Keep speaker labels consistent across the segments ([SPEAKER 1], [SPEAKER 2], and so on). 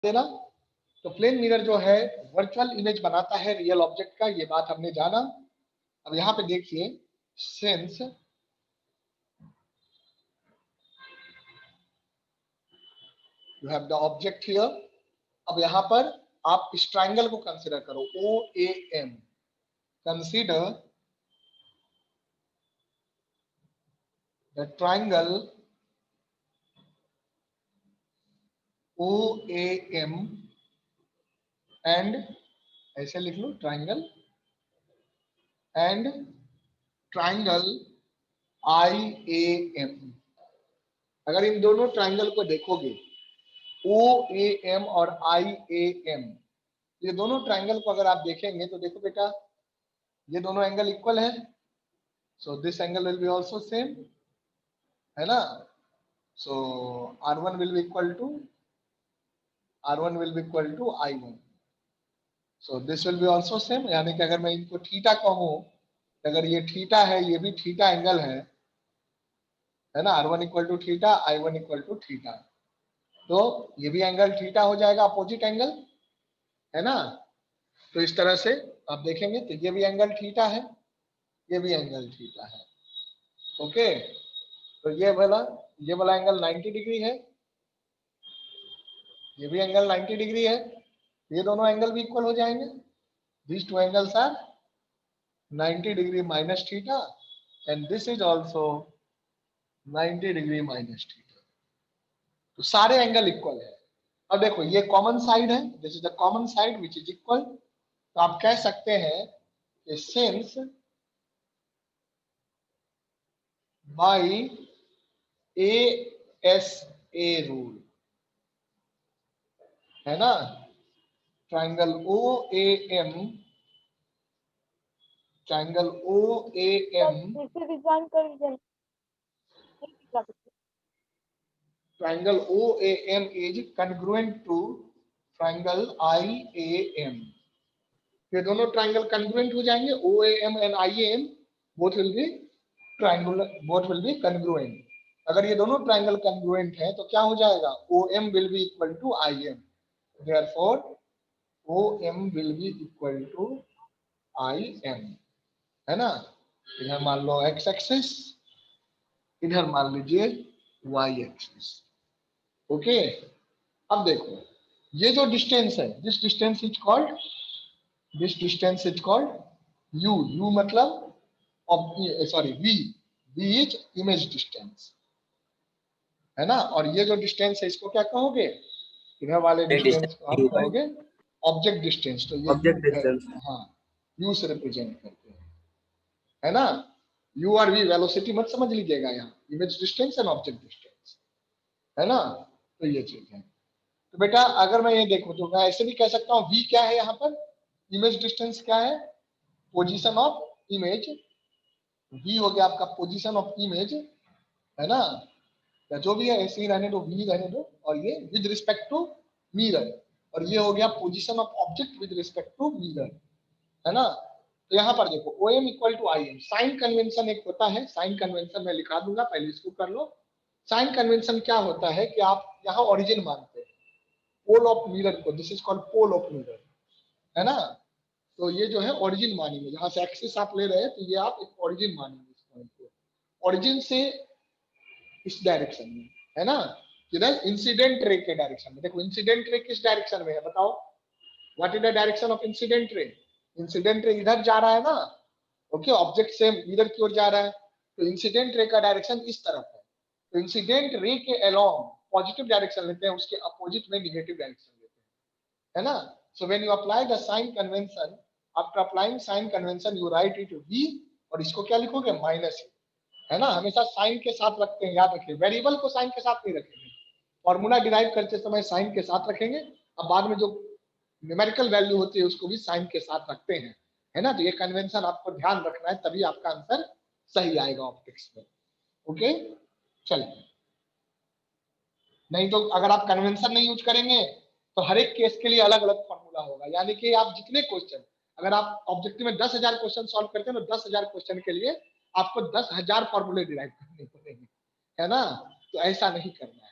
[SPEAKER 1] देना। तो plane mirror जो है वर्चुअल इमेज बनाता है रियल ऑब्जेक्ट का, ये बात हमने जाना। अब यहाँ पे देखिए, since you have the object here, अब यहाँ पर आप इस ट्राइंगल को कंसीडर करो, O A M, consider the triangle O A M and, ऐसे लिख लो triangle, and triangle I A M. अगर इन दोनों ट्राइंगल को देखोगे, ओ ए एम और आई ए एम, ये दोनों ट्राइंगल को अगर आप देखेंगे तो देखो बेटा, ये दोनों एंगल इक्वल है, so this angle will be also same, है ना। सो R1 will be equal to I1, so this will be also same, यानी कि अगर मैं इनको थीटा कहूँ, अगर ये थीटा है, ये भी थीटा एंगल है ना, R1 equal to theta, I1 equal to theta, तो ये भी एंगल थीटा हो जाएगा, अपोजिट एंगल, है ना। तो इस तरह से आप देखेंगे तो ये भी एंगल थीटा है, ये भी एंगल थीटा है, ओके। तो ये वाला एंगल 90 डिग्री है, ये भी एंगल 90 डिग्री है, ये दोनों एंगल भी इक्वल हो जाएंगे। These two angles are 90 degree minus theta, and this is also 90 degree minus theta. तो सारे एंगल इक्वल है। अब देखो ये कॉमन साइड है, this is the common side which is equal, तो आप कह सकते हैं कि since by A S A rule, है ना, triangle O A M, triangle O A M, triangle OAM is congruent to triangle IAM. ये दोनों ट्राइंगल congruent हो जाएंगे, OAM and IAM both will be triangular, both will be congruent. अगर ये दोनों triangle congruent है तो क्या हो जाएगा, OM will be equal to IM, therefore OM will be equal to IM, है ना। इधर मान लो x एक्सिस, इधर मान लीजिए y एक्सिस, ओके। अब देखो ये जो डिस्टेंस है, this distance is called u, u मतलब sorry v is image distance, है ना। और ये जो डिस्टेंस है इसको क्या कहोगे, इधर वाले डिस्टेंस को आप कहोगे ऑब्जेक्ट डिस्टेंस, तो ये u
[SPEAKER 2] ऑब्जेक्ट
[SPEAKER 1] है,
[SPEAKER 2] डिस्टेंस,
[SPEAKER 1] हाँ, u से रिप्रेजेंट करते हैं, है ना। u और v वेलोसिटी मत समझ लीजिएगा, यहाँ image distance and object distance, है ना। तो ये चीज है। तो बेटा अगर मैं ये देखूं तो मैं ऐसे भी कह सकता हूँ v क्या है, यहाँ पर इमेज डिस्टेंस क्या है, पोजीशन ऑफ इमेज, v हो गया आपका पोजीशन ऑफ इमेज, है ना, या जो भी है ऐसे ही रहने दो, v रहने दो, और ये विद रिस्पेक्ट टू मिरर, और ये हो गया position of object with respect to mirror, है ना। तो यहाँ पर देखो OM equal to IM, sign convention एक होता है, साइन कन्वेंशन मैं लिखा दूंगा, पहले इसको कर लो। साइन कन्वेंशन क्या होता है कि आप यहाँ ओरिजिन मानते हैं पोल ऑफ मिरर को, this is called pole of mirror, है ना। तो ये जो है ओरिजिन मानेंगे, जहां से एक्सिस आप ले रहे हैं तो ये आप एक ओरिजिन मानेंगे इस पॉइंट को, ओरिजिन से इस डायरेक्शन में, है ना, किधर, इंसिडेंट रे के डायरेक्शन में। देखो इंसिडेंट रे किस डायरेक्शन में है बताओ, what is the direction of incident ray, incident ray इधर जा रहा है ना, ओके, ऑब्जेक्ट से इधर की ओर जा रहा है, तो इंसिडेंट रे का डायरेक्शन इस तरफ है। तो इंसिडेंट रे के अलोंग पॉजिटिव डायरेक्शन लेते हैं, उसके अपोजिट में नेगेटिव डायरेक्शन लेते हैं, है ना। So when you apply the sign convention, after applying sign convention you write it v, और इसको क्या लिखोगे, माइनस, है ना। हमेशा साइन के साथ रखते हैं, याद रखिए, वेरिएबल को साइन के साथ नहीं रखेंगे, फॉर्मूला डिराइव करते समय साइन के साथ रखेंगे, अब बाद में जो न्यूमेरिकल वैल्यू होती है उसको भी साइन के साथ रखते हैं, है ना। तो ये कन्वेंशन आपको ध्यान रखना है, तभी आपका आंसर सही आएगा ऑप्टिक्स में, ओके। चलिए, नहीं तो अगर आप कन्वेंशन नहीं यूज करेंगे तो हर एक केस के लिए अलग अलग फॉर्मूला होगा, यानी कि आप जितने क्वेश्चन, अगर आप ऑब्जेक्टिव में 10,000 क्वेश्चन सॉल्व करते हैं तो 10,000 क्वेश्चन के लिए आपको 10,000 फॉर्मूले डिराइव करने पड़ेंगे, है ना। तो ऐसा नहीं करना है,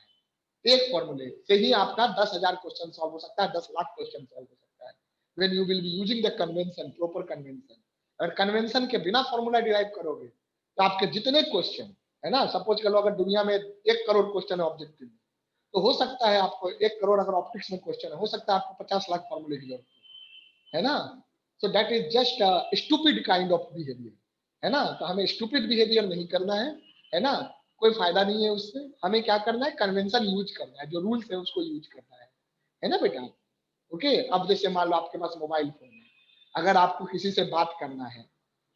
[SPEAKER 1] एक फॉर्मूले से ही आपका 10,000 क्वेश्चन सॉल्व हो सकता है, 10 लाख क्वेश्चन सॉल्व हो सकता है। When you will be using the convention, proper convention. अगर कन्वेंशन के बिना फॉर्मूला डिराइव करोगे तो आपके जितने क्वेश्चन है ना, सपोज करो अगर दुनिया में 1 करोड़ क्वेश्चन है ऑब्जेक्टिव, तो हो सकता है आपको 1 करोड़ अगर ऑप्टिक्स में क्वेश्चन है, हो सकता है आपको 50 लाख फॉर्मूले की जरूरत है ना। सो that is just stupid kind of behaviour, है ना। तो हमें स्टूपिड बिहेवियर नहीं करना है ना, कोई फायदा नहीं है उससे। हमें क्या करना है, कन्वेंशन यूज करना है, जो रूल्स है उसको यूज करना है ना बेटा। ओके, अब जैसे मान लो आपके पास मोबाइल फोन है, अगर आपको किसी से बात करना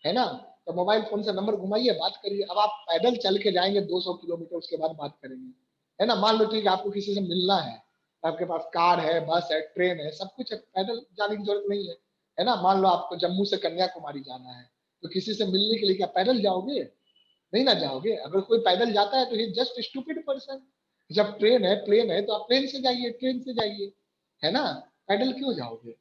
[SPEAKER 1] है ना, तो मोबाइल फोन से नंबर घुमाइए, बात करिए। अब आप पैदल चल के जाएंगे 200 किलोमीटर, उसके बाद बात करेंगे, है ना। मान लो ठीक है, आपको किसी से मिलना है, आपके पास कार है, बस है, ट्रेन है, सब कुछ है, पैदल जाने की जरूरत नहीं है ना। मान लो आपको जम्मू से कन्याकुमारी जाना है, तो किसी से मिलने के लिए क्या पैदल जाओगे? नहीं ना जाओगे। अगर कोई पैदल जाता है तो ही जस्ट स्टूपिड पर्सन। जब ट्रेन है, प्लेन है, तो आप प्लेन से जाइए, ट्रेन से जाइए, है ना। पैदल क्यों जाओगे,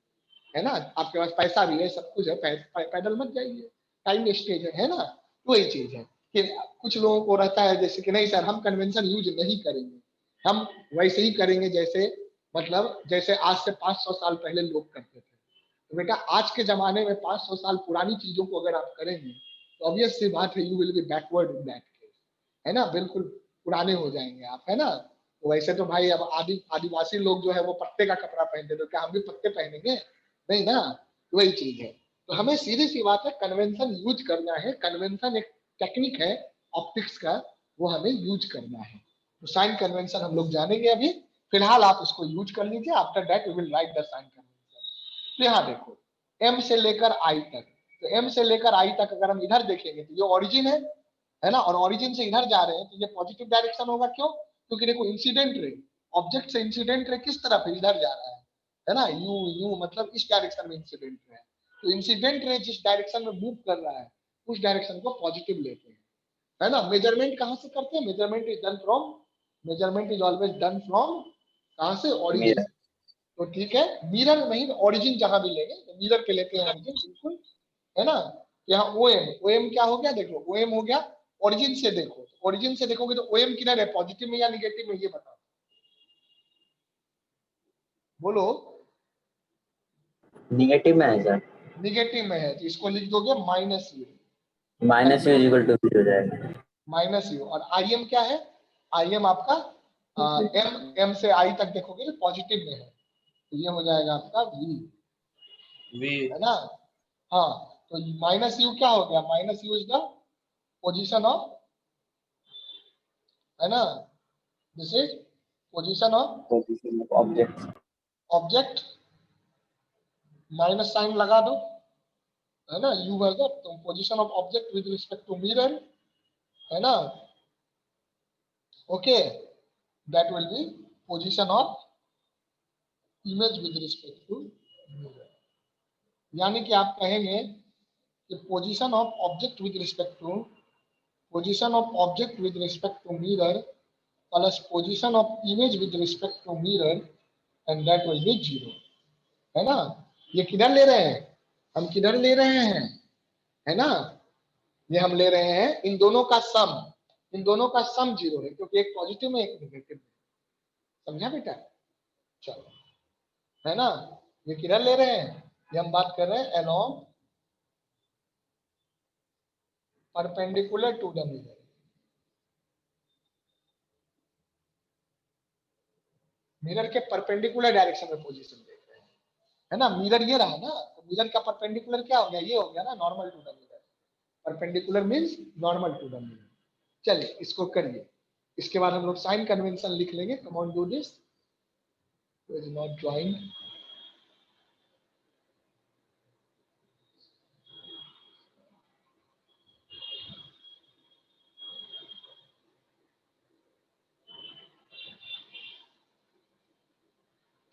[SPEAKER 1] है ना। आपके पास पैसा भी है, सब कुछ है, पैदल मत जाइए, टाइम वेस्टेज है ना। तो वही चीज है कि कुछ लोगों को रहता है जैसे कि नहीं सर हम कन्वेंशन यूज नहीं करेंगे, हम वैसे ही करेंगे जैसे, मतलब जैसे आज से 500 साल पहले लोग करते थे। तो बेटा आज के जमाने में 500 साल पुरानी चीजों को अगर आप करेंगे तो ऑब्वियस सी बात है, you will be backward in that case, है ना। बिल्कुल पुराने हो जाएंगे आप, है ना। तो वैसे तो भाई अब आदिवासी लोग जो है वो पत्ते का कपड़ा पहनते, तो क्या हम भी पत्ते पहनेंगे? नहीं ना। तो वही चीज है। तो हमें सीधी सी बात है, कन्वेंशन यूज करना है। कन्वेंशन एक टेक्निक है ऑप्टिक्स का, वो हमें यूज करना है। तो साइन कन्वेंशन हम लोग जानेंगे अभी, फिलहाल आप उसको यूज कर लीजिए। After that we will write the sign convention. तो यहाँ देखो, एम से लेकर आई तक, तो एम से लेकर आई तक अगर हम इधर देखेंगे तो ये ओरिजिन है ना। और ओरिजिन से इधर जा रहे हैं तो ये पॉजिटिव डायरेक्शन होगा। क्यों? क्योंकि देखो इंसिडेंट रे, ऑब्जेक्ट से इंसिडेंट रे किस तरफ है, इधर जा रहा है ना। यू यू मतलब इस डायरेक्शन में इंसिडेंट रे है, तो इंसिडेंट रे जिस डायरेक्शन में मूव कर रहा है उस डायरेक्शन को पॉजिटिव लेते हैं, है ना। मेजरमेंट कहाँ से करते हैं? Measurement is always done from कहाँ से? ओरिजिन।
[SPEAKER 2] मेरा
[SPEAKER 1] तो ठीक है, मिरर नहीं, ओरिजिन जहां भी लेंगे तो मिरर के लेते हैं ओरिजिन, बिल्कुल, है ना। यहाँ ओ एम क्या हो गया, देखो ओ एम हो गया। ओरिजिन से देखो, ओरिजिन से देखोगे तो ओ एम किधर है, पॉजिटिव में या निगेटिव में, ये बताओ, बोलो।
[SPEAKER 2] निगेटिव में है सर।
[SPEAKER 1] निगेटिव में है तो इसको लिख दोगे minus U,
[SPEAKER 2] minus U equal to B हो जाएगा।
[SPEAKER 1] Minus U. और आई एम क्या है? आई एम आपका एम, एम से आई तक देखोगे तो पॉजिटिव में है, तो ये हो जाएगा आपका वी,
[SPEAKER 2] वी
[SPEAKER 1] है ना। हाँ, तो माइनस यू क्या हो गया? Minus U is the position of, है ना, this is position of
[SPEAKER 2] position of object.
[SPEAKER 1] Object. Minus sign लगा दो, है ना। यू है तो position of object with respect to mirror, है ना। Okay, that will be position of image with respect to mirror. यानी कि आप कहेंगे कि position of object with respect to, position of object with respect to mirror plus position of image with respect to mirror, and that will be zero, है ना। ये किधर ले रहे हैं? हम किधर ले रहे हैं, है ना। ये हम ले रहे हैं इन दोनों का सम, इन दोनों का सम जीरो है, क्योंकि एक पॉजिटिव में एक नेगेटिव में। समझा बेटा? चलो, है ना। ये किधर ले रहे हैं? ये हम बात कर रहे हैं along perpendicular to the mirror. Mirror के परपेंडिकुलर डायरेक्शन में पोजीशन देख रहे हैं, है ना। मिरर ये रहा ना, तो मिरर का परपेंडिकुलर क्या हो गया? ये हो गया ना, normal to the mirror. Perpendicular means normal to the mirror. चलिए इसको करिए, इसके बाद हम लोग साइन कन्वेंशन लिख लेंगे। कम on do this, is not drawing.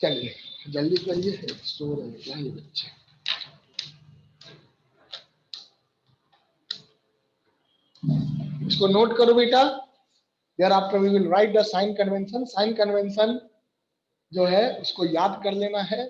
[SPEAKER 1] चलिए जल्दी करिए, सो रहे हैं क्या ये बच्चे। इसको नोट करो बेटा। Thereafter we will write the sign convention. Sign convention जो है उसको याद कर लेना है।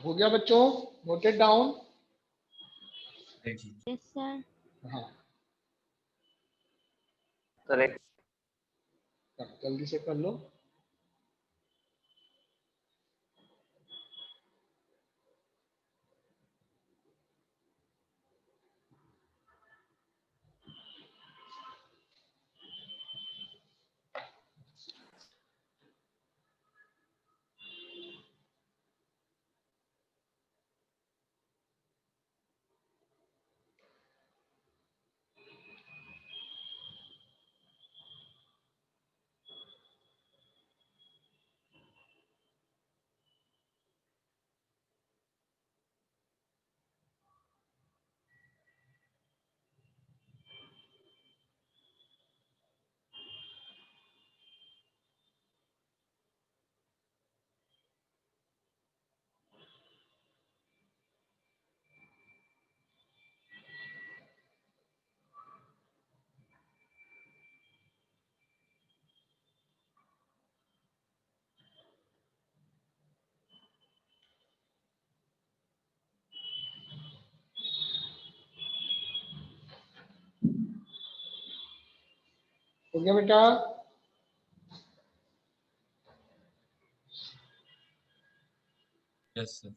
[SPEAKER 1] हो गया बच्चों, नोटेड डाउन?
[SPEAKER 3] Yes, sir.
[SPEAKER 1] हाँ,
[SPEAKER 2] करेक्ट।
[SPEAKER 1] जल्दी से कर लो। हो गया बेटा?
[SPEAKER 4] Yes, sir.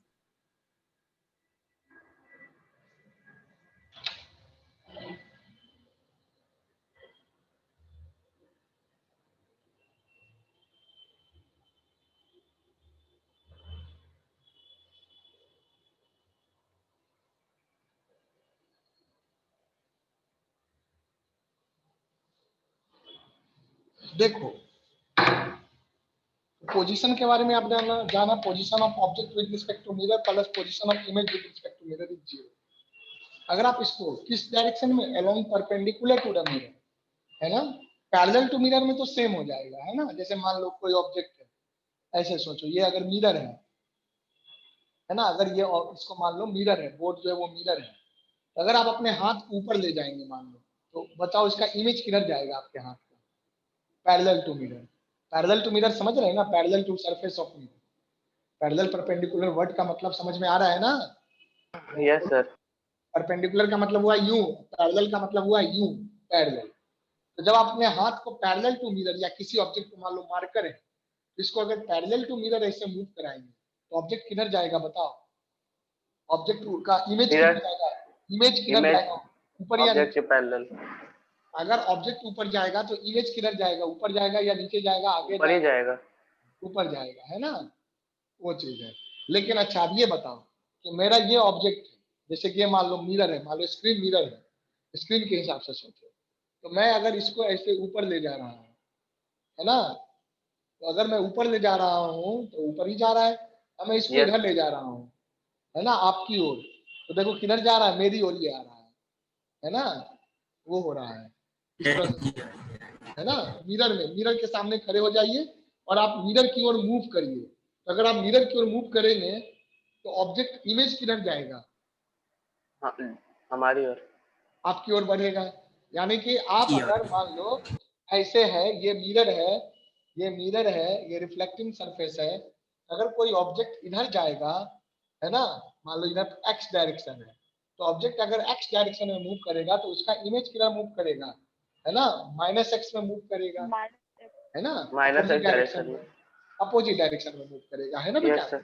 [SPEAKER 1] देखो, पोजीशन के बारे में आप जाना position of object with respect to mirror plus position of image with respect to mirror is 0। अगर आप इसको किस डायरेक्शन में, along perpendicular to the mirror, है ना, पैरेलल टू मिरर में तो सेम हो जाएगा, है ना। जैसे मान लो कोई ऑब्जेक्ट है, ऐसे सोचो, ये अगर मिरर है ना, अगर ये इसको मान लो मिरर है, बोर्ड जो है वो मिरर है, अगर आप अपने हाथ को ऊपर ले जाएंगे मान लो, तो बताओ इसका इमेज किधर जाएगा आपके हाथ का? Parallel to mirror. Parallel to mirror समझ रहे हैं ना, parallel to surface of mirror. Parallel perpendicular word का मतलब समझ में आ रहा है ना?
[SPEAKER 2] Yes sir.
[SPEAKER 1] परपेंडिकुलर का मतलब हुआ यू, पैरेलल का मतलब हुआ यू, पैरेलल। तो जब आप अपने हाथ को पैरेलल टू मिरर या किसी ऑब्जेक्ट को मान लो मार्कर है, इसको अगर पैरेलल टू मिरर ऐसे मूव कराएंगे तो ऑब्जेक्ट किधर जाएगा बताओ? ऑब्जेक्ट का इमेज किधर जाएगा? इमेज किधर जाएगा? ऊपर या
[SPEAKER 2] ऑब्जेक्ट के
[SPEAKER 1] नीचे?
[SPEAKER 2] पैरेलल।
[SPEAKER 1] अगर ऑब्जेक्ट ऊपर जाएगा तो इमेज किधर जाएगा? ऊपर जाएगा या नीचे जाएगा? आगे
[SPEAKER 2] ऊपर ही जाएगा।
[SPEAKER 1] ऊपर जाएगा, है ना, वो चीज है। लेकिन अच्छा अब ये बताओ कि मेरा ये ऑब्जेक्ट है, जैसे कि ये मान लो मिरर है, मान लो स्क्रीन मिरर है, स्क्रीन के हिसाब से सोचो, तो मैं अगर इसको ऐसे ऊपर ले जा रहा हूँ, है ना, तो अगर मैं ऊपर ले जा रहा हूँ तो ऊपर ही जा रहा है। अब मैं इसको
[SPEAKER 2] Yes.
[SPEAKER 1] इधर ले जा रहा हूँ, है ना, आपकी ओर, तो देखो किधर जा रहा है? मेरी ओर ही आ रहा है ना, वो हो रहा है इस तरह, है ना। मिरर में, मिरर के सामने खड़े हो जाइए और आप मिरर की ओर मूव करिए। तो अगर आप मिरर की ओर मूव करेंगे तो ऑब्जेक्ट इमेज किधर जाएगा?
[SPEAKER 2] हाँ, हमारी ओर।
[SPEAKER 1] आपकी ओर बढ़ेगा। यानी कि आप अगर मान लो ऐसे है, ये मिरर है, ये मिरर है, ये रिफ्लेक्टिंग सरफेस है, अगर कोई ऑब्जेक्ट इधर जाएगा, है ना, मान लो इधर एक्स डायरेक्शन है, तो ऑब्जेक्ट अगर एक्स डायरेक्शन में मूव करेगा तो उसका इमेज किधर मूव करेगा? है ना, माइनस एक्स में मूव करेगा, है ना,
[SPEAKER 2] माइनस
[SPEAKER 1] अपोजिट
[SPEAKER 2] एक्स डायरेक्शन
[SPEAKER 1] में,
[SPEAKER 2] में।
[SPEAKER 1] अपोजिट डायरेक्शन में मूव करेगा, है ना बेटा।
[SPEAKER 2] Yes sir.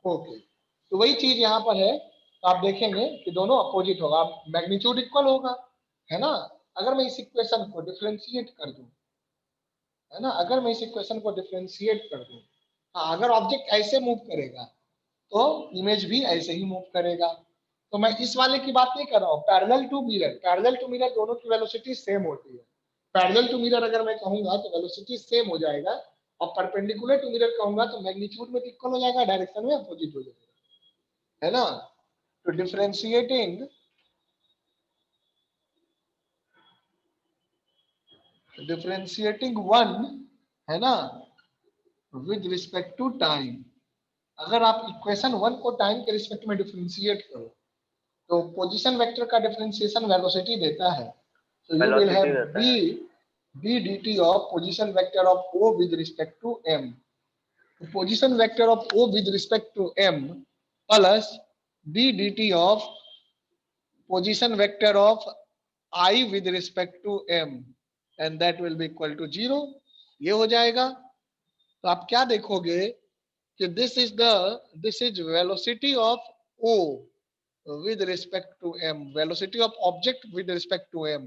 [SPEAKER 1] ओके, तो वही चीज यहाँ पर है। तो आप देखेंगे कि दोनों अपोजिट होगा, मैग्नीट्यूड इक्वल होगा, है ना। अगर मैं इस इक्वेशन को डिफरेंशिएट कर दूं, है ना, अगर मैं इस इक्वेशन को डिफरेंशिएट कर दूं, हाँ, अगर ऑब्जेक्ट ऐसे मूव करेगा तो इमेज भी ऐसे ही मूव करेगा। तो मैं इस वाले की बात नहीं कर रहा हूँ, parallel to mirror, parallel to mirror दोनों की वेलोसिटी सेम होती है। पैरेलल टू मिरर अगर मैं कहूंगा तो वेलोसिटी सेम हो जाएगा, और परपेंडिकुलर टू मिरर कहूंगा तो मैग्नीट्यूड में इक्वल हो जाएगा, डायरेक्शन में अपोजिट हो जाएगा, है ना। तो डिफरेंशिएटिंग वन, है ना, विद रिस्पेक्ट टू टाइम, अगर आप इक्वेशन वन को टाइम के रिस्पेक्ट में डिफरेंशिएट करो तो पोजीशन वेक्टर का डिफरेंशिएशन वेलोसिटी देता है। So you will have
[SPEAKER 2] velocity रहता है।
[SPEAKER 1] d dt of position vector of o with respect to m. Position vector of o with respect to m plus D D T of position vector of I with respect to m and that will be equal to 0. ये हो जाएगा। तो आप क्या देखोगे कि this is velocity of O with respect to m, velocity of object with respect to m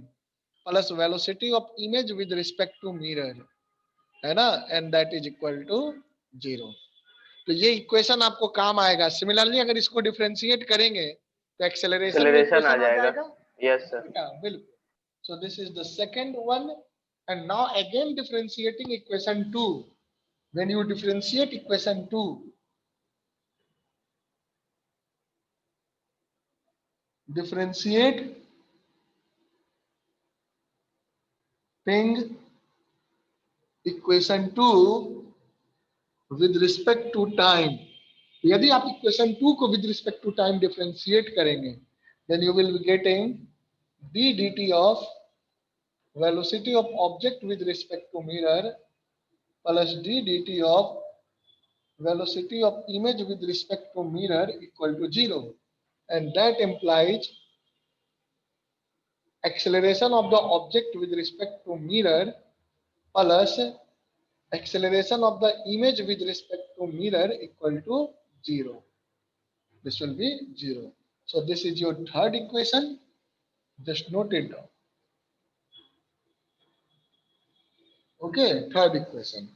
[SPEAKER 1] plus velocity of image with respect to mirror, है ना, and that is equal to 0। तो ये इक्वेशन आपको काम आएगा। सिमिलरली अगर इसको differentiate करेंगे तो एक्सेलरेशन में
[SPEAKER 2] एक्सेलरेशन आ
[SPEAKER 1] इक्वेशन आ
[SPEAKER 2] जाएगा।
[SPEAKER 1] जाएगा।
[SPEAKER 2] Yes sir.
[SPEAKER 1] बिल्कुल। So this is the second one, and now again differentiating equation 2. When you differentiate equation 2, differentiate equation 2 with respect to time. यदि आप इक्वेशन 2 को with respect to time differentiate करेंगे, then you will be getting d dt of velocity of object with respect to mirror plus d dt of velocity of image with respect to mirror equal to 0, and that implies acceleration of the object with respect to mirror plus acceleration of the image with respect to mirror equal to 0. This will be 0. So this is your third equation. Just note it down. Okay, third equation.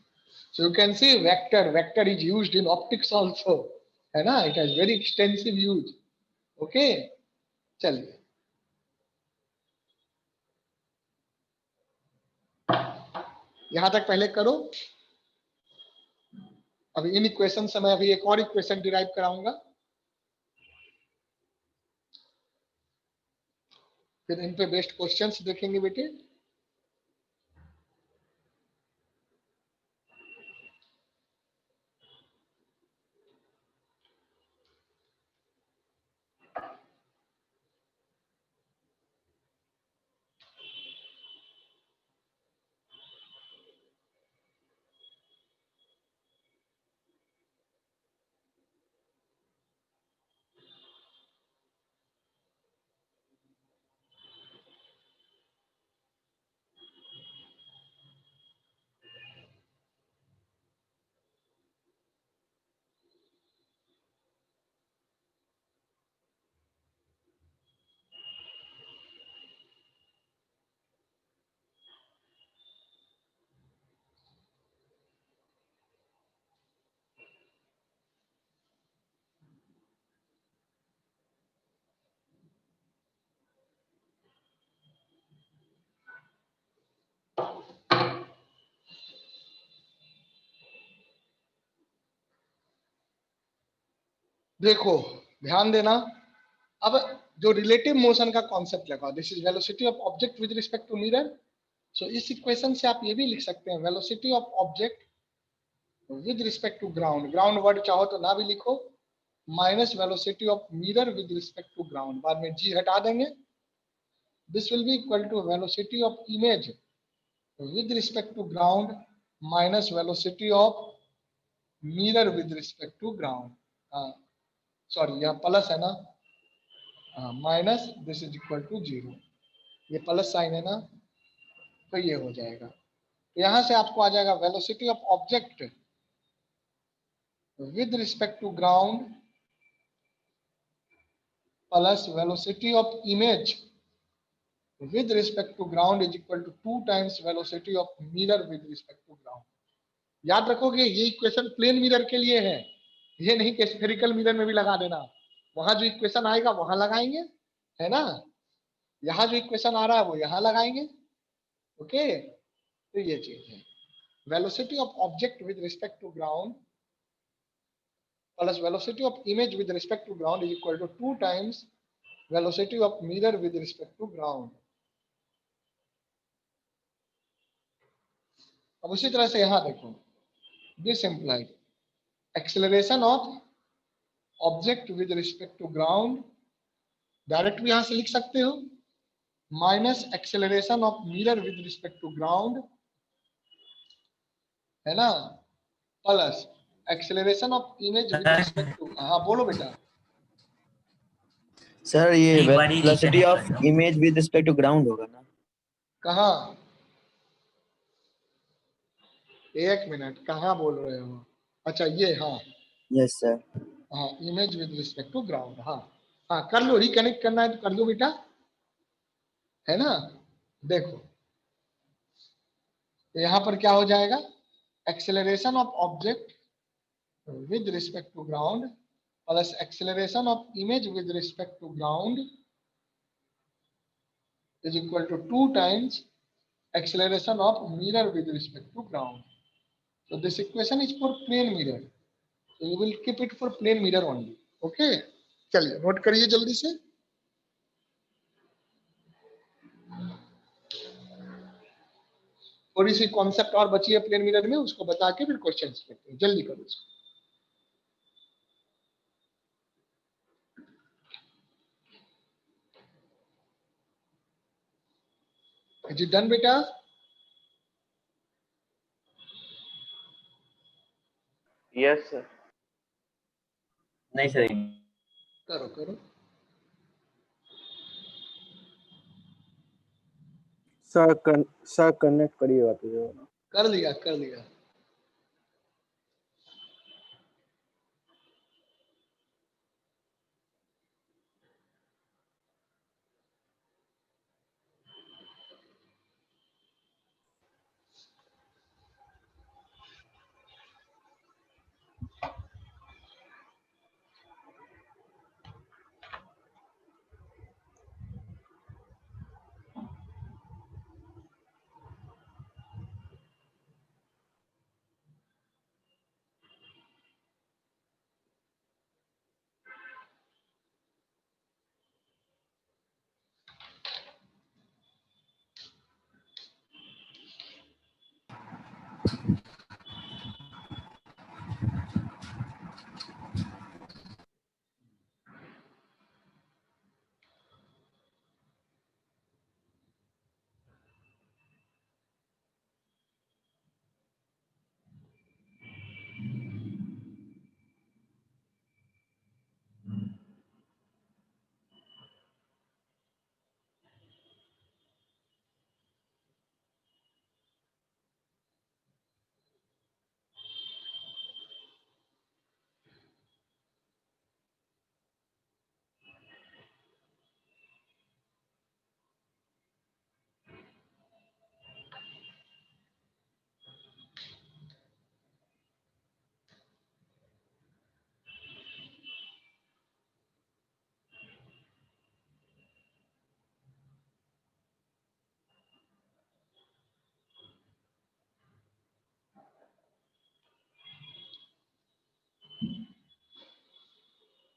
[SPEAKER 1] So you can see vector is used in optics also, है ना, it has very extensive use. Okay, चलिए यहां तक पहले करो। अभी in equation से मैं अभी एक और इक्वेशन डिराइव कराऊंगा, फिर इन पे बेस्ड क्वेश्चंस देखेंगे बेटे। देखो ध्यान देना, अब जो रिलेटिव मोशन का कॉन्सेप्ट लगा, this is velocity of object with respect to mirror. So इस इक्वेशन से आप ये भी लिख सकते हैं velocity of object with respect to ground, ground word चाहो तो ना भी लिखो, minus velocity of mirror with respect to ground, बाद में जी हटा देंगे। This will be equal to velocity of image with respect to ground minus velocity of mirror with respect to ground. Sorry यहाँ प्लस है ना, minus this is equal to 0, ये plus sign है ना, तो ये हो जाएगा। तो यहां से आपको आ जाएगा velocity of object with respect to ground plus velocity of image with respect to ground is equal to 2 times velocity of mirror with respect to ground। याद रखोगे ये इक्वेशन प्लेन मिरर के लिए है, ये नहीं कि स्फेरिकल मिरर में भी लगा देना। वहां जो इक्वेशन आएगा वहां लगाएंगे, है ना, यहाँ जो इक्वेशन आ रहा है वो यहाँ लगाएंगे। ओके, तो ये चीज है velocity of object with respect to ground plus velocity of image with respect to ground is equal to 2 times velocity of mirror with respect to ground. अब उसी तरह से यहां देखो, this implies acceleration of object with respect to ground, direct भी यहां से लिख सकते हो, minus acceleration of mirror with respect to ground, है ना, plus acceleration of image with respect to, हाँ बोलो बेटा।
[SPEAKER 3] सर ये
[SPEAKER 4] एक बार ही
[SPEAKER 3] वेलोसिटी
[SPEAKER 4] reconnect
[SPEAKER 3] ऑफ
[SPEAKER 4] कर लो।
[SPEAKER 3] Image with respect to ground होगा ना?
[SPEAKER 1] कहाँ? एक मिनट, कहाँ बोल रहे हो? अच्छा ये, हाँ
[SPEAKER 3] यस सर।
[SPEAKER 1] हाँ, image with respect to ground, हाँ हाँ कर लो, रिकनेक्ट करना है तो कर लो बेटा, है ना। देखो यहाँ पर क्या हो जाएगा, acceleration of object with respect to ground plus acceleration of image with respect to ground is equal to 2 times acceleration of mirror with respect to ground. So this equation is for plane mirror. So you will keep it for plane mirror only. Okay? चलिए note करिए जल्दी से। थोड़ी C concept और बची है plane mirror में, उसको बता के फिर क्वेश्चन करते हैं। जल्दी करो इसको। Is it done बेटा?
[SPEAKER 2] Yes, sir.
[SPEAKER 4] नहीं सर,
[SPEAKER 1] करो करो।
[SPEAKER 5] सर कनेक्ट करिएगा तो।
[SPEAKER 1] कर लिया कर लिया।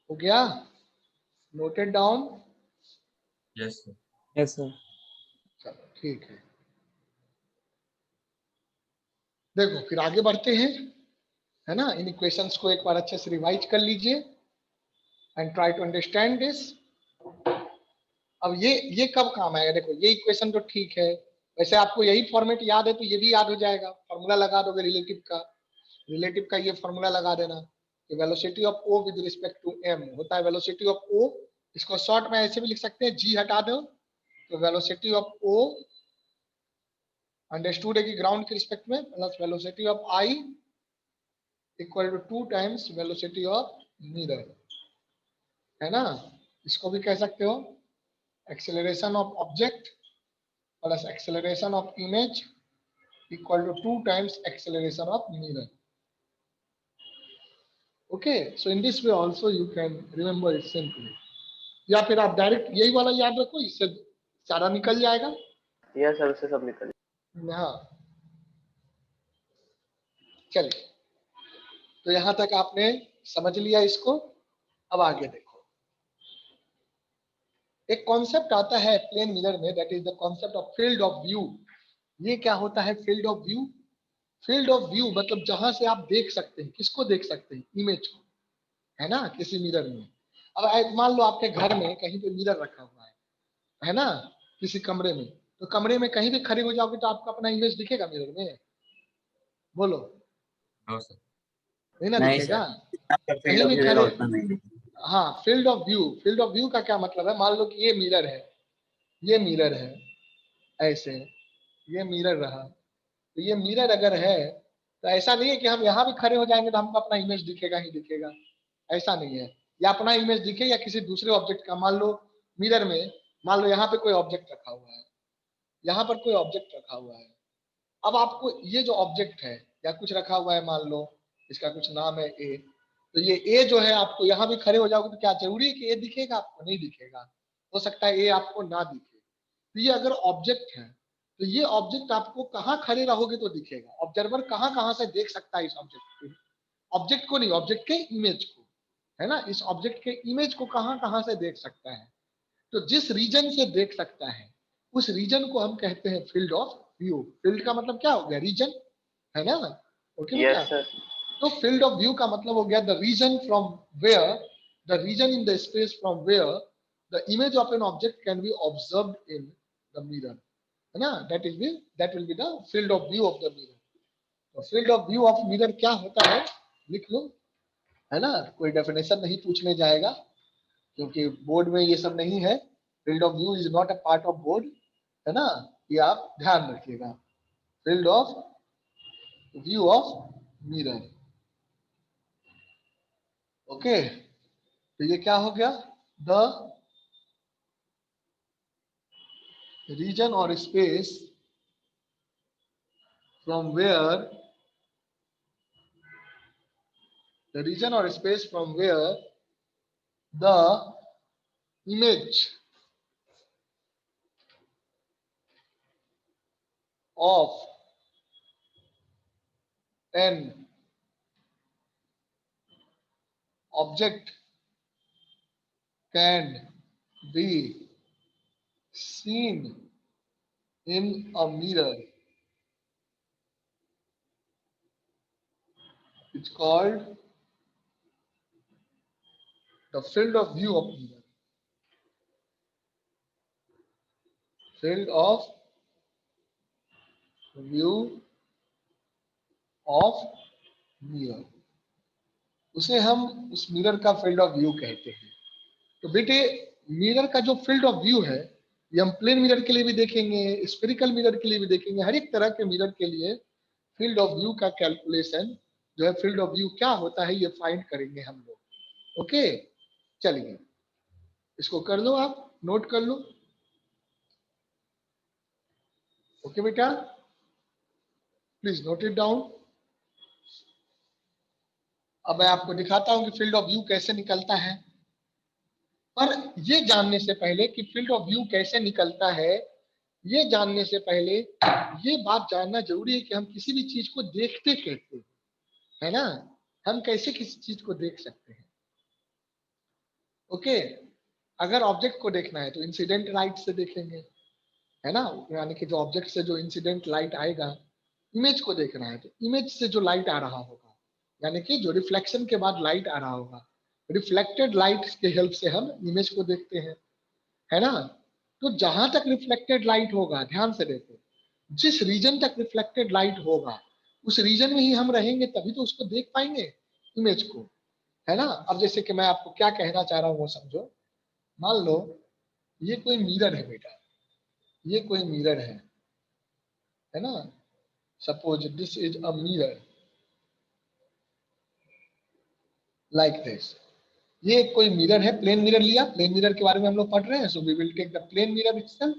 [SPEAKER 1] हो गया? Noted down?
[SPEAKER 4] Yes sir.
[SPEAKER 5] Yes sir.
[SPEAKER 1] चलो ठीक है। देखो फिर आगे बढ़ते हैं, है ना। इन इक्वेशंस को एक बार अच्छे से रिवाइज कर लीजिए and try to understand this. अब ये कब काम आएगा? देखो ये इक्वेशन तो ठीक है, वैसे आपको यही फॉर्मेट याद है तो ये भी याद हो जाएगा। फॉर्मूला लगा दोगे रिलेटिव का ये फॉर्मूला लगा देना कि velocity of O with respect to M होता है वेलोसिटी ऑफ ओ। इसको शॉर्ट में ऐसे भी लिख सकते हैं, जी हटा दो तो वेलोसिटी ऑफ ओ अंडरस्टूड है कि ग्राउंड के रिस्पेक्ट में, plus velocity of I equal to 2 times velocity of mirror, है ना। इसको भी कह सकते हो acceleration of object plus acceleration of image equal to 2 times acceleration of mirror. Okay, so in this way also you can remember it simply, या फिर आप डायरेक्ट यही वाला याद रखो, इससे सारा निकल जाएगा।
[SPEAKER 2] Yes, sir. उससे सब निकल।
[SPEAKER 1] हाँ चलिए, तो यहां तक आपने समझ लिया इसको। अब आगे देखो, एक कॉन्सेप्ट आता है प्लेन मिरर में, that is the concept of field of view. ये क्या होता है field of view? Field of view मतलब जहां से आप देख सकते हैं, किसको देख सकते हैं? इमेज को, है ना, किसी मिरर में। अब मान लो आपके घर में कहीं पे मिरर रखा हुआ है ना, किसी कमरे में, तो कमरे में कहीं भी खड़े हो जाओगे तो आपको अपना इमेज दिखेगा मिरर में? बोलो।
[SPEAKER 4] No sir.
[SPEAKER 1] नहीं ना
[SPEAKER 3] नहीं
[SPEAKER 1] दिखेगा।
[SPEAKER 3] सर, जितना फील्ड
[SPEAKER 1] कहीं
[SPEAKER 3] ऑफ
[SPEAKER 1] भी
[SPEAKER 3] व्यू रहेगा
[SPEAKER 1] खड़े,
[SPEAKER 3] उतना नहीं दिखेगा।
[SPEAKER 1] हाँ, field of view, field of view का क्या मतलब है? मान लो कि ये मिरर है, ये मिरर है, ऐसे ये मिरर रहा, तो ये मिरर अगर है तो ऐसा नहीं है कि हम यहाँ भी खड़े हो जाएंगे तो हमको अपना इमेज दिखेगा ही दिखेगा, ऐसा नहीं है। या अपना इमेज दिखे या किसी दूसरे ऑब्जेक्ट का, मान लो मिरर में, मान लो यहाँ पे कोई ऑब्जेक्ट रखा हुआ है, यहाँ पर कोई ऑब्जेक्ट रखा हुआ है। अब आपको ये जो ऑब्जेक्ट है या कुछ रखा हुआ है, मान लो इसका कुछ नाम है ए, तो ये ए जो है, आपको यहाँ भी खड़े हो जाओगे तो क्या जरूरी है कि ए दिखेगा? आपको नहीं दिखेगा, हो सकता है ए आपको ना दिखे। तो ये अगर ऑब्जेक्ट है तो ये ऑब्जेक्ट आपको कहाँ खड़े रहोगे तो दिखेगा। ऑब्जर्वर कहाँ कहाँ से देख सकता है इस ऑब्जेक्ट को? ऑब्जेक्ट को नहीं, ऑब्जेक्ट के इमेज को, है ना। इस ऑब्जेक्ट के इमेज को कहाँ कहाँ से देख सकता है? तो जिस रीजन से देख सकता है उस रीजन को हम कहते हैं फील्ड ऑफ व्यू। फील्ड का मतलब क्या हो गया? रीजन, है ना। ओके बेटा,
[SPEAKER 2] यस सर।
[SPEAKER 1] तो फील्ड ऑफ व्यू का मतलब हो गया the region from where, the region in the space from where the image of an object can be observed in the mirror, है ना। That will be the field of view of the mirror. तो field of view of mirror क्या होता है, लिख लो, है ना। कोई डेफिनेशन नहीं पूछने जाएगा क्योंकि बोर्ड में ये सब नहीं है। Field of view is not a part of board, है ना, ये आप ध्यान रखिएगा। Field of view of mirror, okay. तो ये क्या हो गया? द रीजन और space from where, the region और space from where the image of an object can be seen in a mirror. It's called the field of view of mirror. Field of view of mirror. उसे हम उस mirror का field of view कहते हैं। तो बेटे, mirror का जो फील्ड ऑफ व्यू है ये हम प्लेन मिरर के लिए भी देखेंगे, स्फेरिकल मिरर के लिए भी देखेंगे, हर एक तरह के मिरर के लिए फील्ड ऑफ व्यू का कैलकुलेशन जो है, फील्ड ऑफ व्यू क्या होता है ये फाइंड करेंगे हम लोग। ओके, चलिए इसको कर लो, आप नोट कर लो। ओके बेटा, प्लीज नोट इट डाउन। अब मैं आपको दिखाता हूं कि फील्ड ऑफ व्यू कैसे निकलता है। पर ये जानने से पहले कि फील्ड ऑफ व्यू कैसे निकलता है, ये जानने से पहले ये बात जानना जरूरी है कि हम किसी भी चीज को देखते कैसे हैं, है ना। हम कैसे किसी चीज को देख सकते हैं? ओके, अगर ऑब्जेक्ट को देखना है तो इंसिडेंट लाइट से देखेंगे, है ना। यानी कि जो ऑब्जेक्ट से जो इंसिडेंट लाइट आएगा, इमेज को देखना है तो इमेज से जो लाइट आ रहा होगा, यानी कि जो रिफ्लेक्शन के बाद लाइट आ रहा होगा, रिफ्लेक्टेड लाइट के हेल्प से हम इमेज को देखते हैं, है ना। तो जहां तक रिफ्लेक्टेड लाइट होगा, ध्यान से देखो, जिस रीजन तक रिफ्लेक्टेड लाइट होगा उस रीजन में ही हम रहेंगे, तभी तो उसको देख पाएंगे, इमेज को, है ना। अब जैसे कि मैं आपको क्या कहना चाह रहा हूँ वो समझो। मान लो ये कोई मिरर है बेटा, ये कोई मिरर है ना। Suppose this is a mirror like this. ये कोई मिरर है, प्लेन मिरर लिया, प्लेन मिरर के बारे में हम लोग पढ़ रहे हैं, so we will take the plane mirror itself,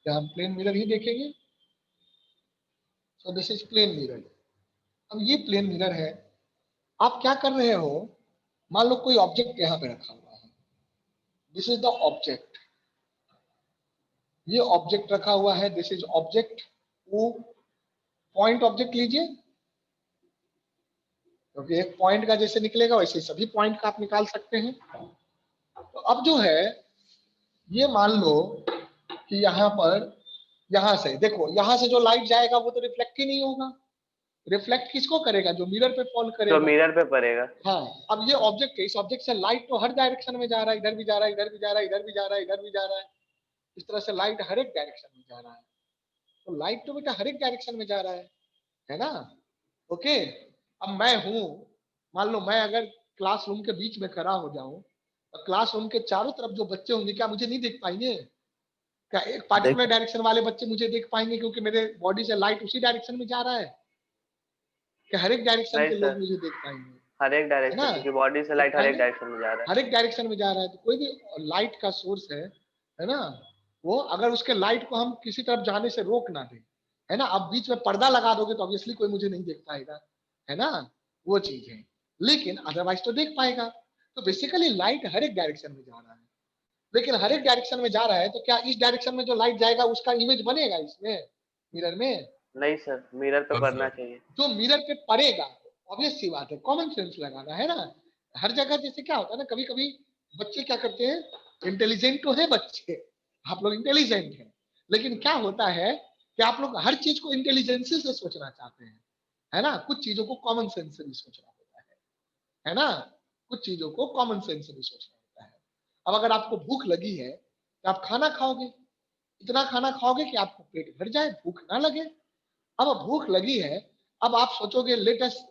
[SPEAKER 1] या हम प्लेन मिरर ही देखेंगे। So this is plane mirror. अब ये प्लेन मिरर है, आप क्या कर रहे हो, मान लो कोई ऑब्जेक्ट यहाँ पे रखा हुआ है, दिस इज द ऑब्जेक्ट, ये ऑब्जेक्ट रखा हुआ है, दिस इज ऑब्जेक्ट। वो पॉइंट ऑब्जेक्ट लीजिए, क्योंकि एक पॉइंट का जैसे निकलेगा वैसे सभी पॉइंट का आप निकाल सकते हैं। तो अब जो है, ये मान लो कि यहाँ पर, यहाँ से देखो, यहाँ से जो लाइट जाएगा वो तो रिफ्लेक्ट ही नहीं होगा। रिफ्लेक्ट किसको करेगा? जो मिरर पे फॉल
[SPEAKER 2] जो
[SPEAKER 1] करेगा।
[SPEAKER 2] मिरर पे पड़ेगा।
[SPEAKER 1] हाँ, अब ये ऑब्जेक्ट है, इस ऑब्जेक्ट से लाइट तो हर डायरेक्शन में जा रहा है, इधर भी जा रहा है, इधर भी जा रहा है, इधर भी जा रहा है, इधर भी जा रहा है। इस तरह से लाइट हर एक डायरेक्शन में जा रहा है। तो लाइट तो बेटा हर एक डायरेक्शन में जा रहा है ना। ओके, अब मैं हूं, मान लो मैं अगर क्लासरूम के बीच में खड़ा हो जाऊं और क्लासरूम के चारों तरफ जो बच्चे होंगे क्या मुझे नहीं देख पाएंगे? क्या एक पार्टिकुलर डायरेक्शन वाले बच्चे मुझे देख पाएंगे क्योंकि मेरे बॉडी से लाइट उसी डायरेक्शन में जा रहा है? क्या हर एक डायरेक्शन
[SPEAKER 2] नहीं
[SPEAKER 1] के लोग
[SPEAKER 2] सर,
[SPEAKER 1] मुझे देख पाएंगे?
[SPEAKER 2] हर एक
[SPEAKER 1] है
[SPEAKER 2] डायरेक्शन,
[SPEAKER 1] ना?
[SPEAKER 2] क्योंकि बॉडी से
[SPEAKER 1] देख
[SPEAKER 2] लाइट हर एक
[SPEAKER 1] पाएंगे,
[SPEAKER 2] डायरेक्शन में जा रहा है।
[SPEAKER 1] हर एक डायरेक्शन में जा रहा है, तो कोई भी लाइट का सोर्स है ना, वो अगर उसके लाइट को हम किसी तरफ जाने से रोक ना दें, है ना, अब बीच में पर्दा लगा दोगे तो ऑब्वियसली कोई मुझे नहीं देख पाएगा, है ना, वो चीज है। लेकिन अदरवाइज तो देख पाएगा। तो बेसिकली लाइट हर एक डायरेक्शन में जा रहा है, लेकिन हर एक डायरेक्शन में जा रहा है तो क्या इस डायरेक्शन में जो लाइट जाएगा उसका इमेज बनेगा इसमें मिरर में?
[SPEAKER 2] नहीं सर, मिरर पे
[SPEAKER 4] और
[SPEAKER 2] पड़ना
[SPEAKER 4] सर
[SPEAKER 2] चाहिए।
[SPEAKER 1] जो मिरर पे पड़ेगा, ऑब्वियस सी बात है, कॉमन सेंस लगाना है ना। हर जगह जैसे क्या होता है ना, कभी कभी बच्चे क्या करते हैं, इंटेलिजेंट तो है बच्चे, आप लोग इंटेलिजेंट हैं, लेकिन क्या होता है कि आप लोग हर चीज को इंटेलिजेंसी से सोचना चाहते हैं, है ना, कुछ चीजों को कॉमन सेंस से भी सोचना होता है ना, कुछ चीजों को कॉमन सेंस से भी सोचना होता है। अब अगर आपको भूख लगी है तो आप खाना खाओगे, इतना खाना खाओगे कि आपको पेट भर जाए, भूख ना लगे। अब भूख लगी है, अब आप सोचोगे let us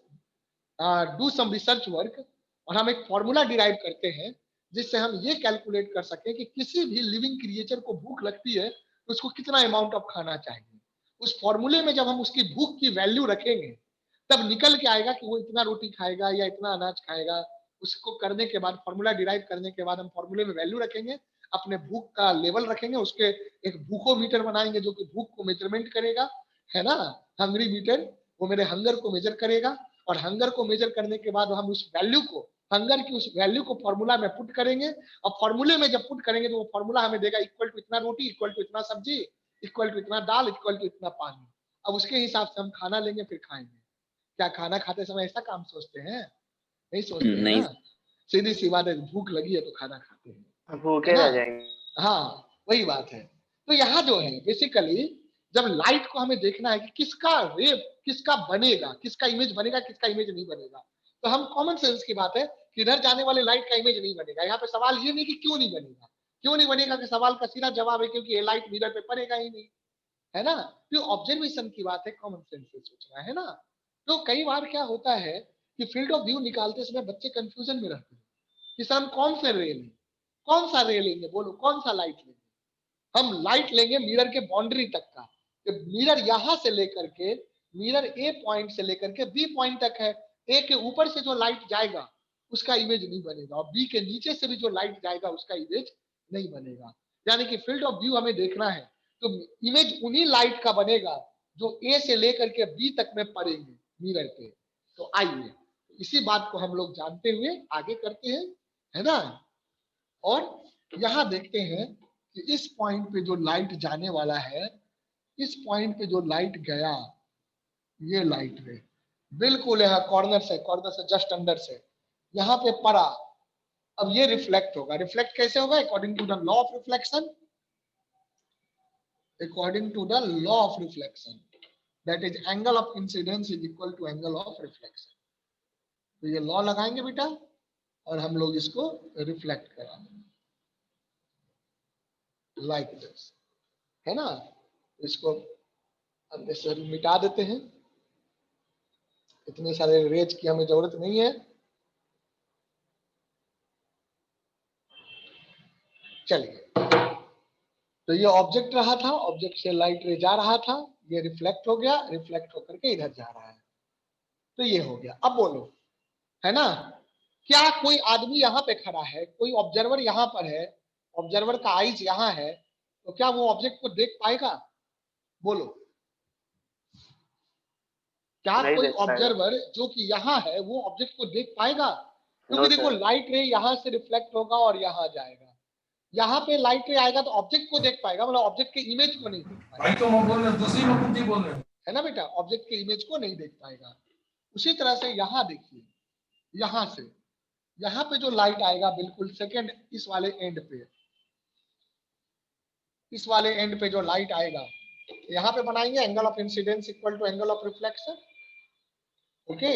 [SPEAKER 1] do some research work, और हम एक फॉर्मूला डिराइव करते हैं जिससे हम ये कैलकुलेट कर सकें कि किसी भी लिविंग क्रिएचर को भूख लगती है तो उसको कितना अमाउंट ऑफ खाना चाहिए। उस फॉर्मूले में जब हम उसकी भूख की वैल्यू रखेंगे तब निकल के आएगा कि वो इतना रोटी खाएगा या इतना अनाज खाएगा। उसको करने के बाद, फॉर्मूला डिराइव करने के बाद हम फॉर्मूले में वैल्यू रखेंगे, अपने भूख का लेवल रखेंगे, उसके एक भूखोमीटर बनाएंगे जो कि भूख को मेजरमेंट करेगा, है ना, हंग्री मीटर, वो मेरे हंगर को मेजर करेगा, और हंगर को मेजर करने के बाद हम उस वैल्यू को, हंगर की उस वैल्यू को फॉर्मूला में पुट करेंगे, और फॉर्मूले में जब पुट करेंगे तो वो फॉर्मूला हमें देगा इक्वल टू इतना रोटी, इक्वल टू इतना सब्जी, इक्वल टू इतना दाल, इक्वल टू इतना पानी। अब उसके हिसाब से हम खाना लेंगे फिर खाएंगे। क्या खाना खाते समय ऐसा काम सोचते हैं? नहीं सोचते हैं
[SPEAKER 3] नहीं।
[SPEAKER 1] ना। सीधी सी बात है, भूख लगी है तो खाना खाते हैं, है
[SPEAKER 2] भूखे
[SPEAKER 1] ना।
[SPEAKER 2] रह जाएंगे।
[SPEAKER 1] हाँ, वही बात है। तो यहाँ जो है बेसिकली, जब लाइट को हमें देखना है कि किसका रे, किसका बनेगा, किसका इमेज बनेगा, किसका इमेज नहीं बनेगा, तो हम कॉमन सेंस की बात है कि इधर जाने वाले लाइट का इमेज नहीं बनेगा। यहाँ पे सवाल ये नहीं कि क्यों नहीं बनेगा, क्यों नहीं बनेगा कि सवाल का सीधा जवाब है क्योंकि ये लाइट मिरर पे पड़ेगा ही नहीं, है ना। तो ऑब्जर्वेशन की बात है, कॉमन सेंस से सोचना है ना। तो कई बार क्या होता है कि फील्ड ऑफ व्यू निकालते समय बच्चे कंफ्यूजन में रहते हैं कि सर हम कौन से रे लें, कौन सा रे लेंगे, बोलो कौन सा लाइट लेंगे। हम लाइट लेंगे मिरर के बाउंड्री तक का, तो मिरर यहां से लेकर के, मिरर ए पॉइंट से लेकर के बी पॉइंट तक है। ए के ऊपर से जो लाइट जाएगा उसका इमेज नहीं बनेगा, और बी के नीचे से भी जो लाइट जाएगा उसका इमेज नहीं बनेगा। यानी कि फील्ड ऑफ व्यू हमें देखना है तो इमेज उन्हीं लाइट का बनेगा जो ए से लेकर के बी तक में पड़ेंगे मिरर पे। तो आइए इसी बात को हम लोग जानते हुए आगे करते हैं, है ना। और यहां देखते हैं कि इस पॉइंट पे जो लाइट जाने वाला है, इस पॉइंट पे जो लाइट गया, ये लाइट रे बिल्कुल यहाँ कॉर्नर से, कॉर्नर से जस्ट अंदर से यहाँ पे पड़ा। अब ये रिफ्लेक्ट होगा। रिफ्लेक्ट कैसे होगा? According to the law of reflection, according to the law of reflection, that is angle of incidence is equal to angle of reflection. तो ये लॉ लगाएंगे बेटा और हम लोग इसको रिफ्लेक्ट कराएंगे लाइक दिस, है ना। इसको अननेसेसरी मिटा देते हैं, इतने सारे रेज की हमें जरूरत नहीं है। चलिए, तो ये ऑब्जेक्ट रहा था, ऑब्जेक्ट से लाइट रे जा रहा था, ये रिफ्लेक्ट हो गया, रिफ्लेक्ट होकर के इधर जा रहा है, तो ये हो गया। अब बोलो, है ना, क्या कोई आदमी यहाँ पे खड़ा है, कोई ऑब्जर्वर यहाँ पर है, ऑब्जर्वर का आईज यहाँ है, तो क्या वो ऑब्जेक्ट को देख पाएगा? बोलो, क्या
[SPEAKER 2] नहीं
[SPEAKER 1] कोई
[SPEAKER 2] देख पाएगा।
[SPEAKER 1] ऑब्जर्वर जो कि यहाँ है वो ऑब्जेक्ट को देख पाएगा? क्योंकि
[SPEAKER 2] नो
[SPEAKER 1] देखो
[SPEAKER 2] सर।
[SPEAKER 1] लाइट रे यहाँ से रिफ्लेक्ट होगा और यहाँ जाएगा, यहाँ पे लाइट रे आएगा तो ऑब्जेक्ट को देख पाएगा, मतलब ऑब्जेक्ट के इमेज को नहीं देख पाएगा।
[SPEAKER 4] भाई तो मैं बोल रहा हूँ, दूसरी में कुछ बोल रहे हैं।
[SPEAKER 1] है ना बेटा, ऑब्जेक्ट के इमेज को नहीं देख पाएगा। उसी तरह से यहाँ देखिए, यहाँ से यहाँ पे जो लाइट आएगा बिल्कुल सेकंड इस वाले एंड पे, इस वाले एंड पे जो लाइट आएगा, यहाँ पे बनाएंगे angle of incidence equal to angle of reflection. Okay,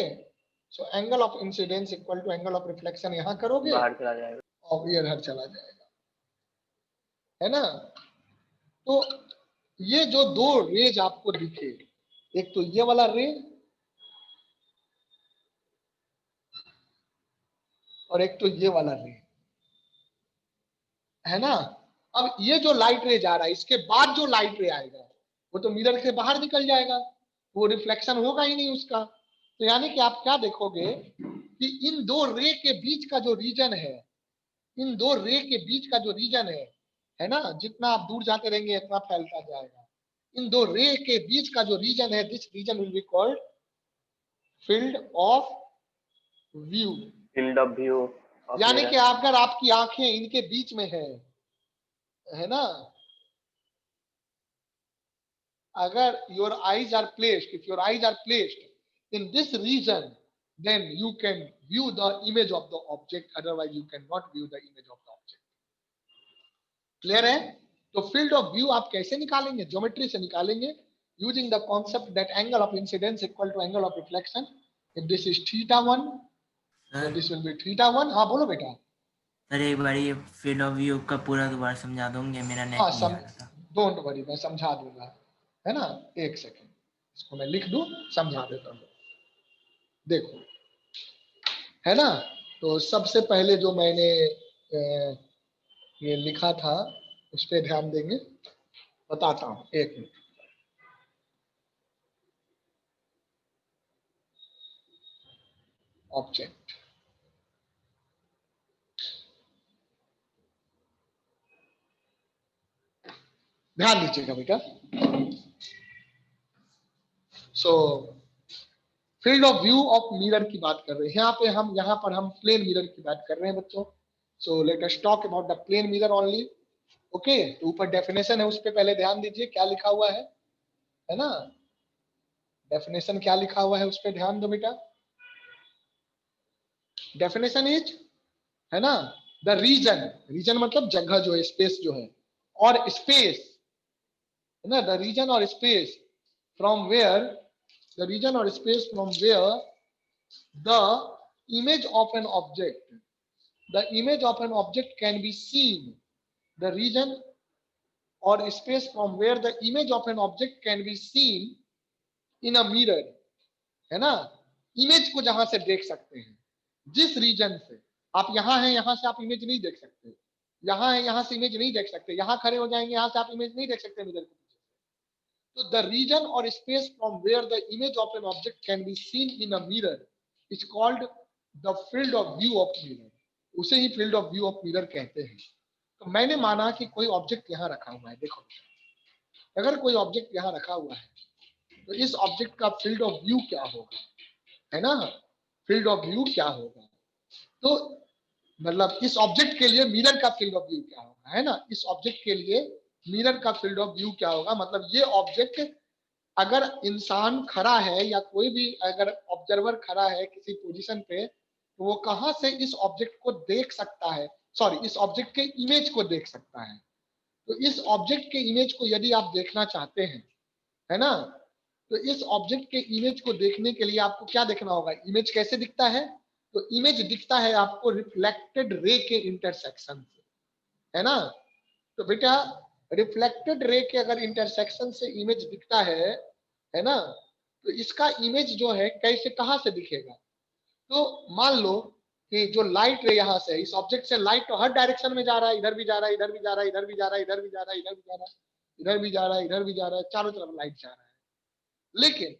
[SPEAKER 1] so angle of incidence equal to angle of reflection यहाँ करोगे
[SPEAKER 2] बाहर चला जाएगा।
[SPEAKER 1] और ये इधर चला जाएगा, है ना। तो ये जो दो रेज आपको दिखे, एक तो ये वाला रे, और एक तो ये वाला रे, है ना। अब ये जो लाइट रे जा रहा है, इसके बाद जो लाइट रे आएगा वो तो मिरर से बाहर निकल जाएगा, वो रिफ्लेक्शन होगा ही नहीं उसका। तो यानी कि आप क्या देखोगे कि इन दो रे के बीच का जो रीजन है, इन दो रे के बीच का जो रीजन है ना, जितना आप दूर जाते रहेंगे इतना फैलता जाएगा। इन दो रे के बीच का जो रीजन है, this region will be called field of view.
[SPEAKER 2] Field of view of
[SPEAKER 1] यानी कि
[SPEAKER 2] मिरर।
[SPEAKER 1] अगर आपकी आंखें इनके बीच में है ना, अगर your eyes are placed, if your eyes are placed in this region, then you can view the image of the object, otherwise you cannot view the image of the object. Clear है? तो field of view आप कैसे निकालेंगे? Geometry से निकालेंगे, using the concept that angle of incidence equal to angle of reflection. If this is θ1, then this will be θ1. हाँ बोलो बेटा।
[SPEAKER 6] अरे एक बार ये फील्ड ऑफ व्यू का पूरा दोबारा समझा दोगे, मेरा नेट
[SPEAKER 1] हाँ
[SPEAKER 6] नहीं आ रहा था।
[SPEAKER 1] डोंट वरी, मैं समझा दूंगा, है ना। एक सेकेंड, इसको मैं लिख दूं, समझा देता हूँ। देखो, है ना। तो सबसे पहले जो मैंने ये लिखा था उस पर ध्यान देंगे, बताता हूं, एक मिनट। ऑब्जेक्ट, ध्यान दीजिएगा बेटा। सो field of view of mirror की बात कर रहे हैं यहाँ पर हम प्लेन मिरर की बात कर रहे हैं बच्चों। So let us talk about the plane mirror only. Okay, तो ऊपर डेफिनेशन है, उस पर पहले ध्यान दीजिए क्या लिखा हुआ है ना। डेफिनेशन क्या लिखा हुआ है उस पर ध्यान दो बेटा। डेफिनेशन इज, है ना, द रीजन, रीजन मतलब जगह जो है, स्पेस जो है, और स्पेस, है ना, द रीजन और space from where, the region और space from where the image of an object, the image of an object can be seen, the region or space from where the image of an object can be seen in a mirror, है ना। Image को जहां से देख सकते हैं, जिस reason से आप यहाँ हैं, यहाँ से आप इमेज नहीं देख सकते, यहाँ है, यहाँ से इमेज नहीं देख सकते, यहाँ खड़े हो जाएंगे, यहाँ से आप इमेज नहीं देख सकते मिरर के पीछे। तो द रीजन और space from where the image of an object can be seen in a mirror is called the field of view of mirror, उसे ही field of view of mirror कहते हैं। तो मैंने माना कि कोई ऑब्जेक्ट यहाँ रखा हुआ है, देखो अगर कोई ऑब्जेक्ट यहाँ रखा हुआ है तो इस ऑब्जेक्ट का फील्ड ऑफ व्यू क्या होगा, है ना। फील्ड ऑफ व्यू क्या होगा, तो मतलब इस ऑब्जेक्ट के लिए मिरर का फील्ड ऑफ व्यू क्या होगा, है ना। इस ऑब्जेक्ट के लिए मिरर का फील्ड ऑफ व्यू क्या होगा, मतलब ये ऑब्जेक्ट, अगर इंसान खड़ा है या कोई भी अगर ऑब्जर्वर खड़ा है किसी पोजीशन पे, तो वो कहां से इस ऑब्जेक्ट को देख सकता है, सॉरी इस ऑब्जेक्ट के इमेज को देख सकता है। तो इस ऑब्जेक्ट के इमेज को यदि आप देखना चाहते हैं, है ना, तो इस ऑब्जेक्ट के इमेज को देखने के लिए आपको क्या देखना होगा, इमेज कैसे दिखता है, तो इमेज दिखता है आपको रिफ्लेक्टेड रे के इंटरसेक्शन से, है ना। तो बेटा रिफ्लेक्टेड रे के अगर इंटरसेक्शन से इमेज दिखता है ना, तो इसका इमेज जो है कैसे कहां से दिखेगा, तो मान लो कि जो लाइट रे यहाँ से, इस ऑब्जेक्ट से लाइट तो हर डायरेक्शन में जा रहा है, इधर भी जा रहा है, इधर भी जा रहा है, इधर भी जा रहा है, इधर भी जा रहा है, इधर भी जा रहा है, इधर भी जा रहा है, इधर भी जा रहा है, चारों तरफ लाइट जा रहा है। लेकिन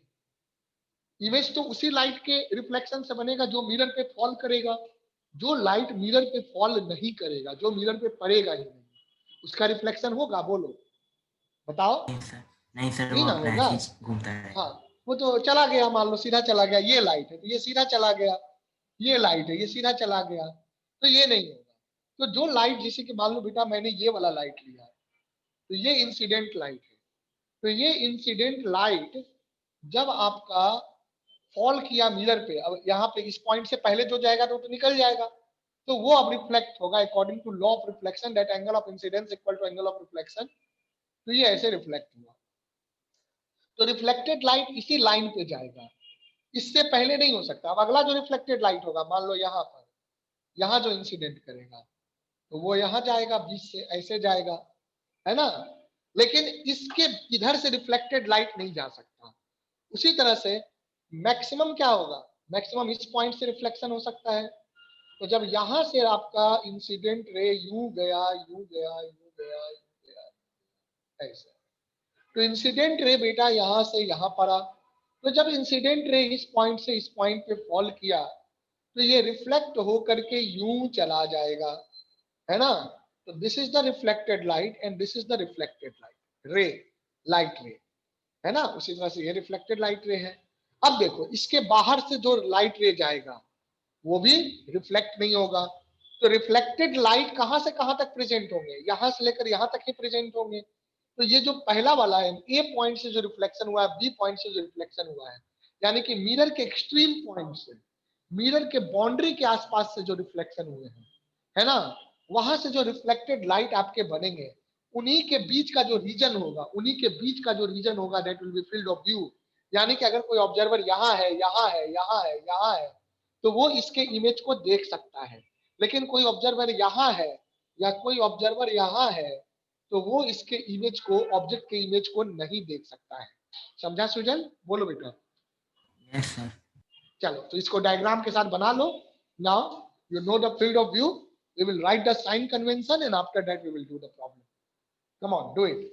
[SPEAKER 1] इमेज तो उसी लाइट के रिफ्लेक्शन से बनेगा जो मिरर पे फॉल करेगा। जो लाइट मिरर पे फॉल नहीं करेगा, जो मिरर पे पड़ेगा ही नहीं, उसका रिफ्लेक्शन होगा, बोलो बताओ।
[SPEAKER 6] नहीं सर
[SPEAKER 1] नहीं
[SPEAKER 6] वो
[SPEAKER 1] ना
[SPEAKER 6] अपना
[SPEAKER 1] होगा।
[SPEAKER 6] ऐसे ही घूमता है।
[SPEAKER 1] हाँ, वो तो चला गया, मान लो सीधा चला गया, ये लाइट है तो ये सीधा चला गया, ये लाइट है ये सीधा चला गया, तो ये नहीं होगा। तो जो लाइट, जैसे कि मान लो बेटा मैंने ये वाला लाइट लिया, तो ये इंसिडेंट लाइट है, तो ये इंसिडेंट लाइट जब आपका फॉल किया मिरर पे, अब यहाँ पे इस पॉइंट से पहले जो जाएगा तो निकल जाएगा, तो वो अब रिफ्लेक्ट होगा according to law of reflection, that angle of incidence equal to angle of reflection. तो ये ऐसे रिफ्लेक्ट हुआ, तो रिफ्लेक्टेड लाइट इसी लाइन पे जाएगा, इससे पहले नहीं हो सकता। अब अगला जो रिफ्लेक्टेड लाइट होगा, मान लो यहाँ पर, यहाँ जो इंसिडेंट करेगा तो वो यहाँ जाएगा, बीच से ऐसे जाएगा, है ना। लेकिन इसके इधर से रिफ्लेक्टेड लाइट नहीं जा सकता। उसी तरह से मैक्सिमम क्या होगा, मैक्सिमम इस पॉइंट से रिफ्लेक्शन हो सकता है, तो जब यहां से आपका इंसिडेंट रे यू गया यू गया यू गया यू गया ऐसे, तो इंसिडेंट रे बेटा यहां से यहां पड़ा, तो जब इंसिडेंट रे इस पॉइंट से इस पॉइंट पे फॉल किया तो ये रिफ्लेक्ट होकर के यूं चला जाएगा, है ना। तो this is the reflected light and this is the reflected light रे, लाइट रे, है ना। उसी तरह से ये रिफ्लेक्टेड लाइट रे है। अब देखो इसके बाहर से जो लाइट रे जाएगा वो भी रिफ्लेक्ट नहीं होगा, तो रिफ्लेक्टेड लाइट कहां से कहां तक प्रेजेंट होंगे, यहां से लेकर यहां तक ही प्रेजेंट होंगे। तो ये जो पहला वाला है ए पॉइंट से जो रिफ्लेक्शन हुआ है बी पॉइंट से जो रिफ्लेक्शन हुआ है, यानी कि मिरर के एक्सट्रीम पॉइंट से, मिरर के बाउंड्री के आसपास से जो रिफ्लेक्शन हुए हैं, है ना, वहां से जो रिफ्लेक्टेड लाइट आपके बनेंगे, उन्हीं के बीच का जो रीजन होगा, उन्हीं के बीच का जो रीजन होगा that will B field of view. यानी कि अगर कोई ऑब्जर्वर यहाँ है यहाँ है यहाँ है यहाँ है तो वो इसके इमेज को देख सकता है, लेकिन कोई ऑब्जर्वर यहाँ है या कोई ऑब्जर्वर यहाँ है तो वो इसके इमेज को, ऑब्जेक्ट के इमेज को नहीं देख सकता है। समझा सुजन? बोलो बेटा।
[SPEAKER 6] Yes sir.
[SPEAKER 1] चलो तो इसको डायग्राम के साथ बना लो। Now you know the field of view, we will write the sign convention and after that we will do the problem. Come on do it.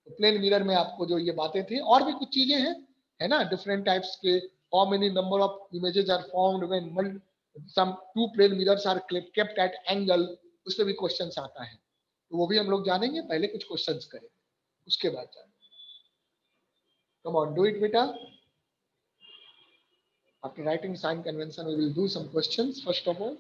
[SPEAKER 1] तो प्लेन मिरर में आपको जो ये बातें थी और भी कुछ चीजें हैं, है ना, डिफरेंट टाइप्स के, how many number of images are formed when some two plane mirrors are kept at angle, उस पे भी क्वेश्चंस आता है, तो वो भी हम लोग जानेंगे। पहले कुछ क्वेश्चंस करें उसके बाद जानेंगे। कम ऑन डू इट बेटा। After writing sign convention, we will do some questions first of all.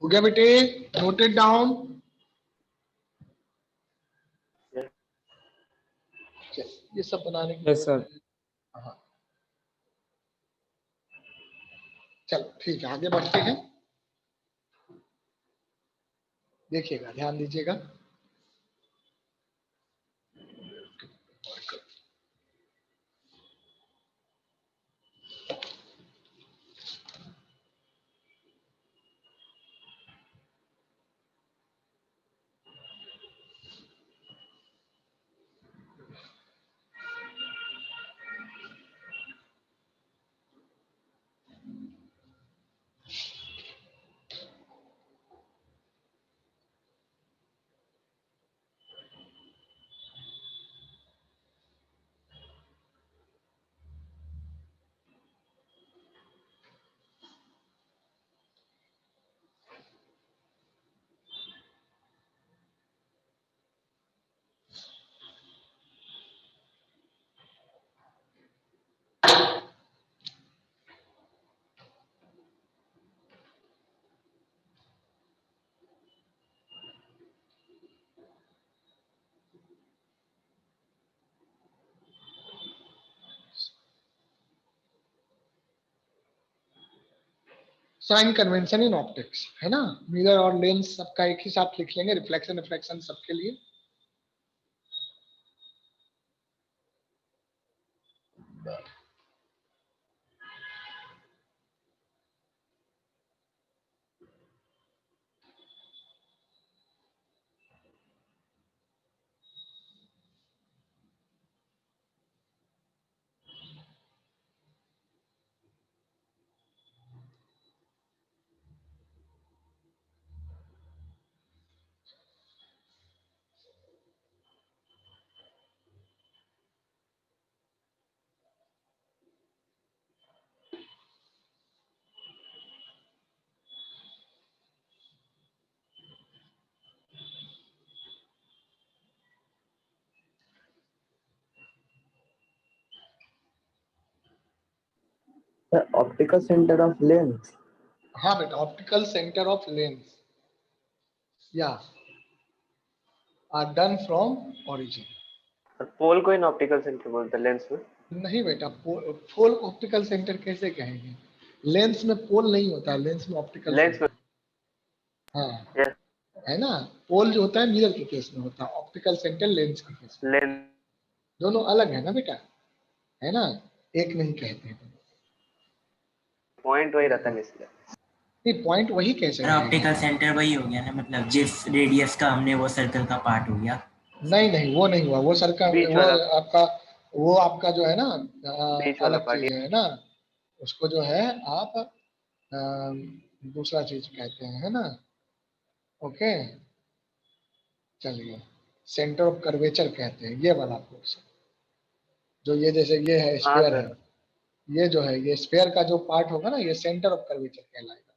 [SPEAKER 1] हो गया बेटे? Noted down? ये सब बनाने की
[SPEAKER 5] यस सर।
[SPEAKER 1] हाँ चलो ठीक है, आगे बढ़ते हैं। देखिएगा, ध्यान दीजिएगा। साइन कन्वेंशन इन ऑप्टिक्स, है ना, मिरर और लेंस सबका एक ही साथ लिख लेंगे, रिफ्लेक्शन रिफ्रैक्शन सबके लिए।
[SPEAKER 3] The optical center of lens.
[SPEAKER 1] हाँ बेटा, ऑप्टिकल सेंटर ऑफ लेंस या आर डन फ्रॉम ओरिजिन।
[SPEAKER 2] और पोल को इन ऑप्टिकल सेंटर बोलते हैं लेंस में।
[SPEAKER 1] नहीं बेटा, पोल ऑप्टिकल सेंटर कैसे कहेंगे? लेंस में पोल नहीं होता है, लेंस में ऑप्टिकल
[SPEAKER 2] लेंस में
[SPEAKER 1] हाँ,
[SPEAKER 2] yes,
[SPEAKER 1] है ना। पोल जो होता है मिरर के केस में होता है, ऑप्टिकल सेंटर लेंस के केस में।
[SPEAKER 2] लेंस
[SPEAKER 1] दोनों अलग है ना बेटा, है ना, एक नहीं कहते हैं।
[SPEAKER 2] पॉइंट वही रहता है इसलिए।
[SPEAKER 1] नहीं, पॉइंट वही कैसे रहेगा?
[SPEAKER 6] ऑप्टिकल सेंटर वही हो गया ना, मतलब जिस रेडियस का हमने वो सर्कल का पार्ट हो गया।
[SPEAKER 1] नहीं नहीं, वो नहीं हुआ, वो सर का
[SPEAKER 2] बीच
[SPEAKER 1] वो
[SPEAKER 2] वाला
[SPEAKER 1] आपका, वो आपका जो है ना
[SPEAKER 2] बीच वाला
[SPEAKER 1] अलग
[SPEAKER 2] पार्ट।
[SPEAKER 1] चीज है ना, उसको जो है आप दूसरा चीज कहते हैं, है ना। ओके, चलिए, सेंटर ऑफ कर्वेचर कहते हैं ये वाला पोर्शन, जो ये जैसे ये है
[SPEAKER 2] हाँ
[SPEAKER 1] स्फीयर है,
[SPEAKER 2] सर।
[SPEAKER 1] ये जो है ये स्फीयर का जो पार्ट होगा ना, ये सेंटर ऑफ कर्वेचर कहलाएगा।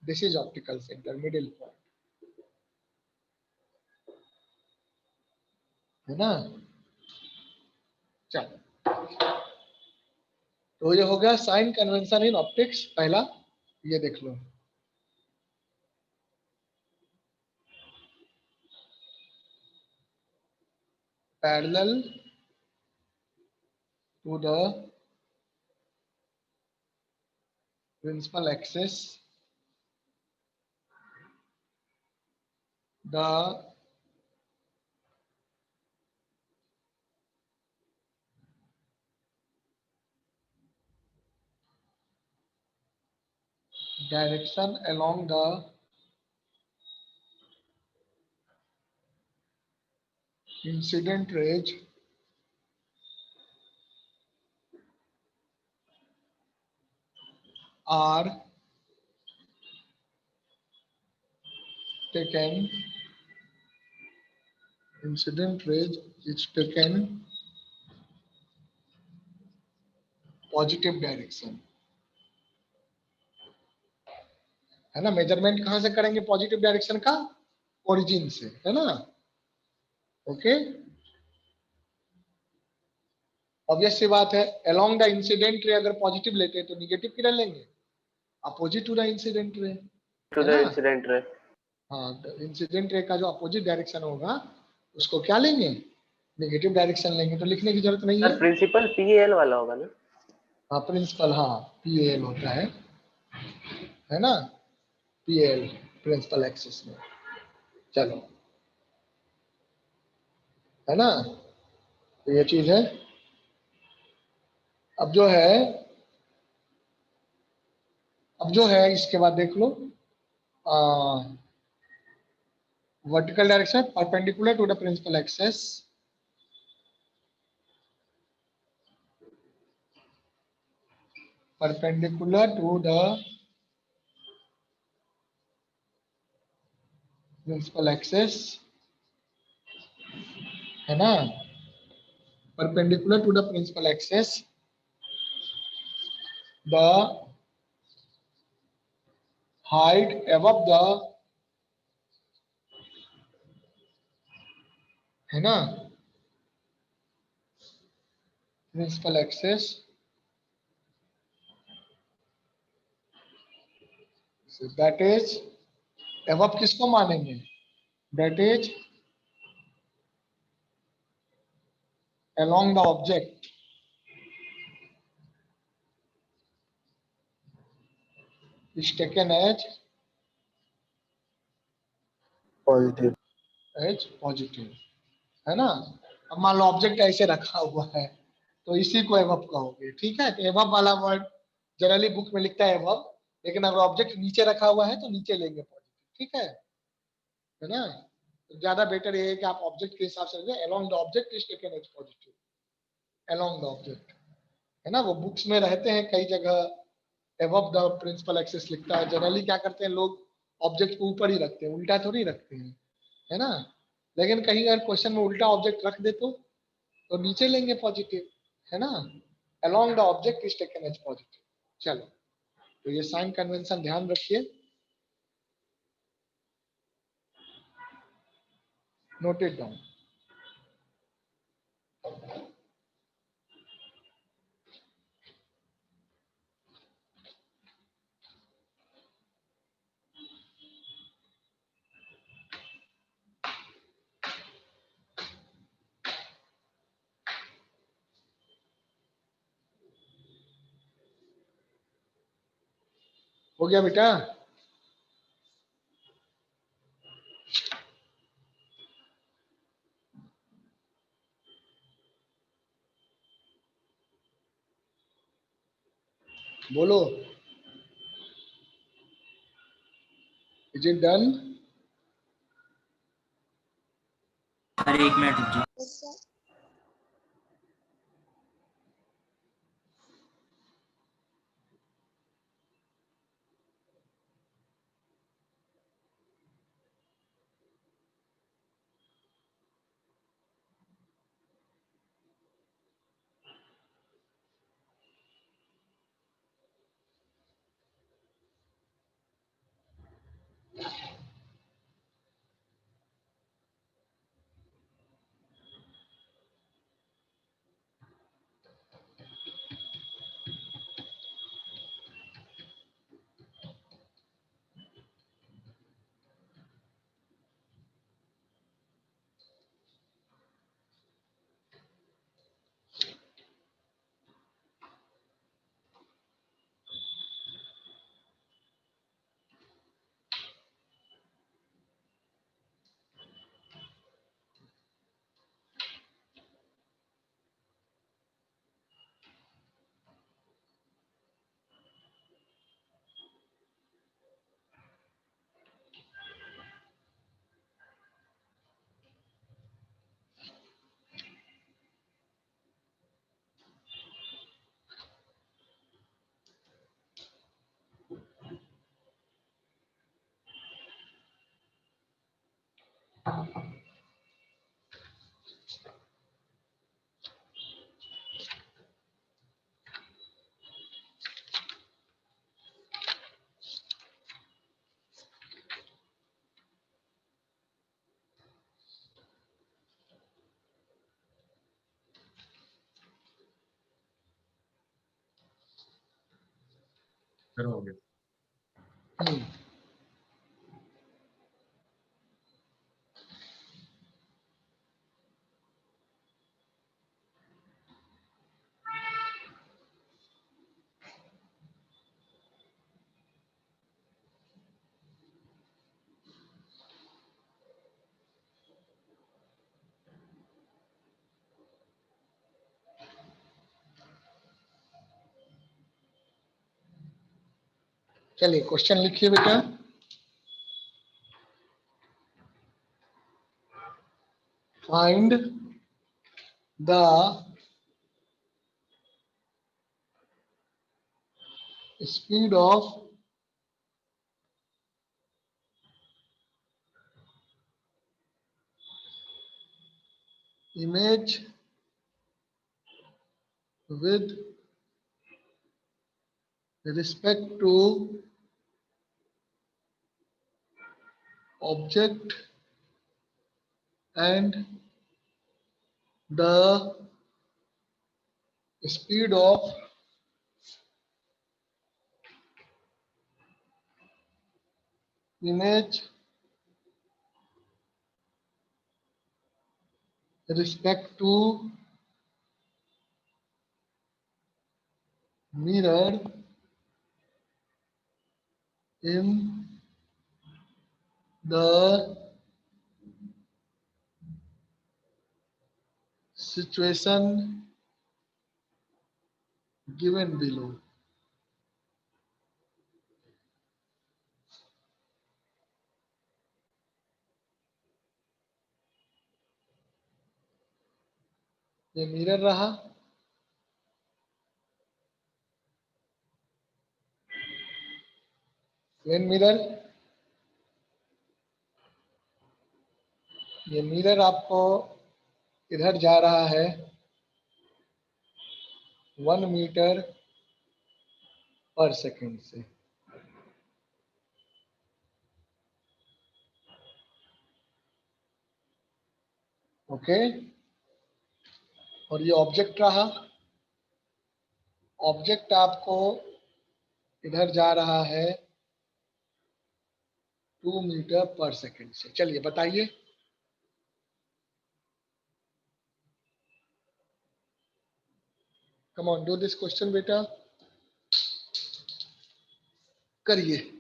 [SPEAKER 1] This is optical centre, middle point, है ना। चलो, तो ये हो गया साइन कन्वेंशन इन ऑप्टिक्स पहला, ये देख लो। Parallel to the principal axis the direction along the incident rays are taken, incident rays is taken positive direction, है ना। मेजरमेंट कहां से करेंगे पॉजिटिव डायरेक्शन का? ओरिजिन से, है ना। ओके, ऑब्वियस सी बात है, अलोंग द इंसिडेंट रे अगर पॉजिटिव लेते हैं तो निगेटिव किधर लेंगे? Opposite to the incident ray,
[SPEAKER 2] to
[SPEAKER 1] है
[SPEAKER 2] द
[SPEAKER 1] ना।
[SPEAKER 2] Incident ray.
[SPEAKER 1] हाँ, इंसिडेंट रे का जो अपोजिट डायरेक्शन होगा उसको क्या लेंगे? नेगेटिव डायरेक्शन लेंगे, तो लिखने की जरूरत नहीं है।
[SPEAKER 2] सर प्रिंसिपल पीएल वाला होगा ना?
[SPEAKER 1] हाँ, प्रिंसिपल, हाँ पीएल होता है ना, पीएल प्रिंसिपल एक्सिस में। चलो, है ना, तो ये चीज है। अब जो है इसके बाद देख लो, vertical direction perpendicular to the principal axis, perpendicular to the principal axis, है ना, perpendicular to the principal axis, the height above the, है ना, principal axis, so that is above किसको मानेंगे? That is along the object, is taken as
[SPEAKER 3] Positive.
[SPEAKER 1] Positive, है ना। अब मान लो ऑब्जेक्ट ऐसे रखा हुआ है तो इसी को एवब कहोगे, ठीक है। तो एवब वाला वर्ड जनरली बुक में लिखता है एवब, लेकिन अगर ऑब्जेक्ट नीचे रखा हुआ है तो नीचे लेंगे पॉजिटिव, ठीक है ना। तो ज्यादा बेटर ये है कि आप ऑब्जेक्ट के हिसाब से along the object is taken as positive, along the object, है ना। वो बुक्स में रहते हैं कई जगह एबव द प्रिंसिपल एक्सेस लिखता है। जनरली क्या करते हैं लोग, ऑब्जेक्ट को ऊपर ही रखते हैं, उल्टा थोड़ी रखते हैं, है ना। लेकिन कहीं अगर क्वेश्चन में उल्टा ऑब्जेक्ट रख दे तो नीचे लेंगे पॉजिटिव, है ना। Along the object is taken as positive. चलो, तो ये साइन कन्वेंशन ध्यान रखिए, नोटेड डाउन। हो गया बेटा? बोलो, is it done?
[SPEAKER 6] Sir 1 minute रुक जाओ। चलिए क्वेश्चन लिखिए बेटा। Find the speed of image with respect to object and the speed of image respect to mirror
[SPEAKER 1] in the situation given below. ये मिरर रहा, प्लेन मिरर। ये mirror आपको इधर जा रहा है 1 मीटर पर सेकंड से। ओके, और ये ऑब्जेक्ट रहा, ऑब्जेक्ट आपको इधर जा रहा है 2 मीटर पर सेकंड से। चलिए बताइए, कम ऑन डू दिस क्वेश्चन बेटा, करिए।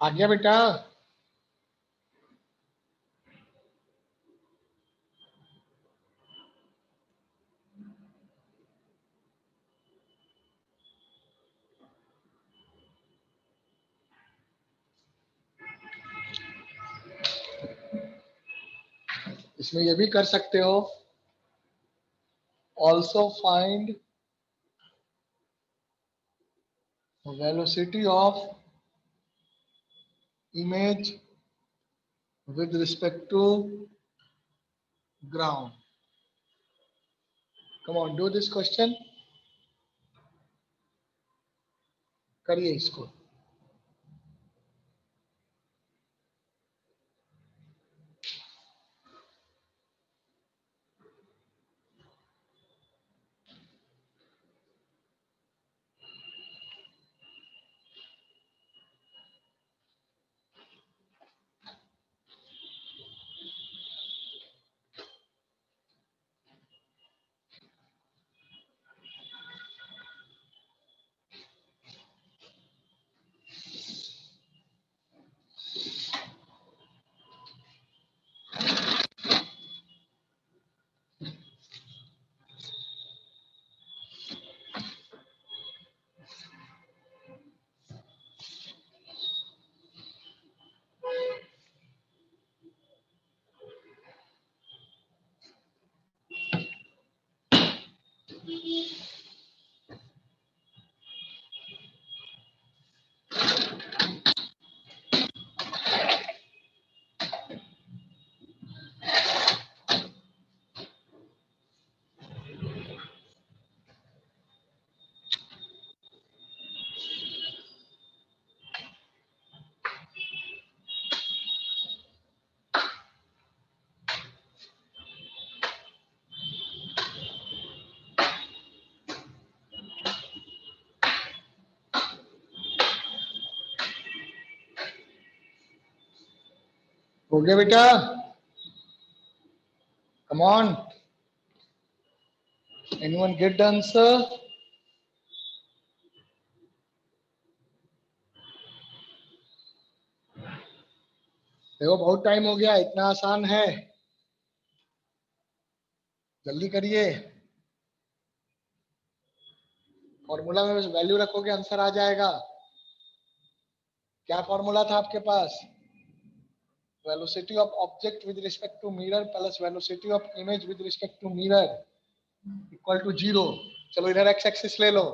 [SPEAKER 1] आ गया बेटा? इसमें ये भी कर सकते हो, also find velocity of image with respect to ground. Come on, do this question. करिए इसको। हो गया बेटा, come on, anyone get the answer? देखो बहुत टाइम हो गया, इतना आसान है, जल्दी करिए। फॉर्मूला में बस वैल्यू रखोगे आंसर आ जाएगा। क्या फॉर्मूला था आपके पास? Velocity of object with respect to mirror plus velocity of image with respect to mirror equal to 0। चलो इधर एक्स एक्सिस ले लो,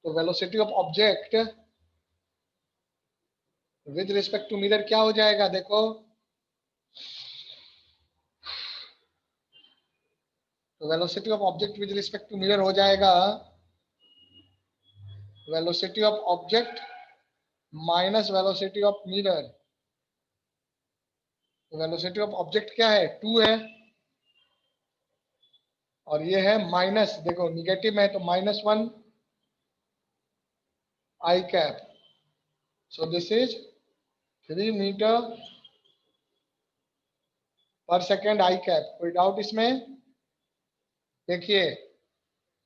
[SPEAKER 1] तो velocity of object with respect to mirror क्या हो जाएगा? देखो, तो velocity of object with respect to mirror हो जाएगा velocity of object minus velocity of mirror. तो वेलोसिटी ऑफ ऑब्जेक्ट क्या है? 2 है, और ये है माइनस, देखो निगेटिव में है तो -1 I cap. So this is 3 metre per second I cap. कोई डाउट इसमें? देखिए,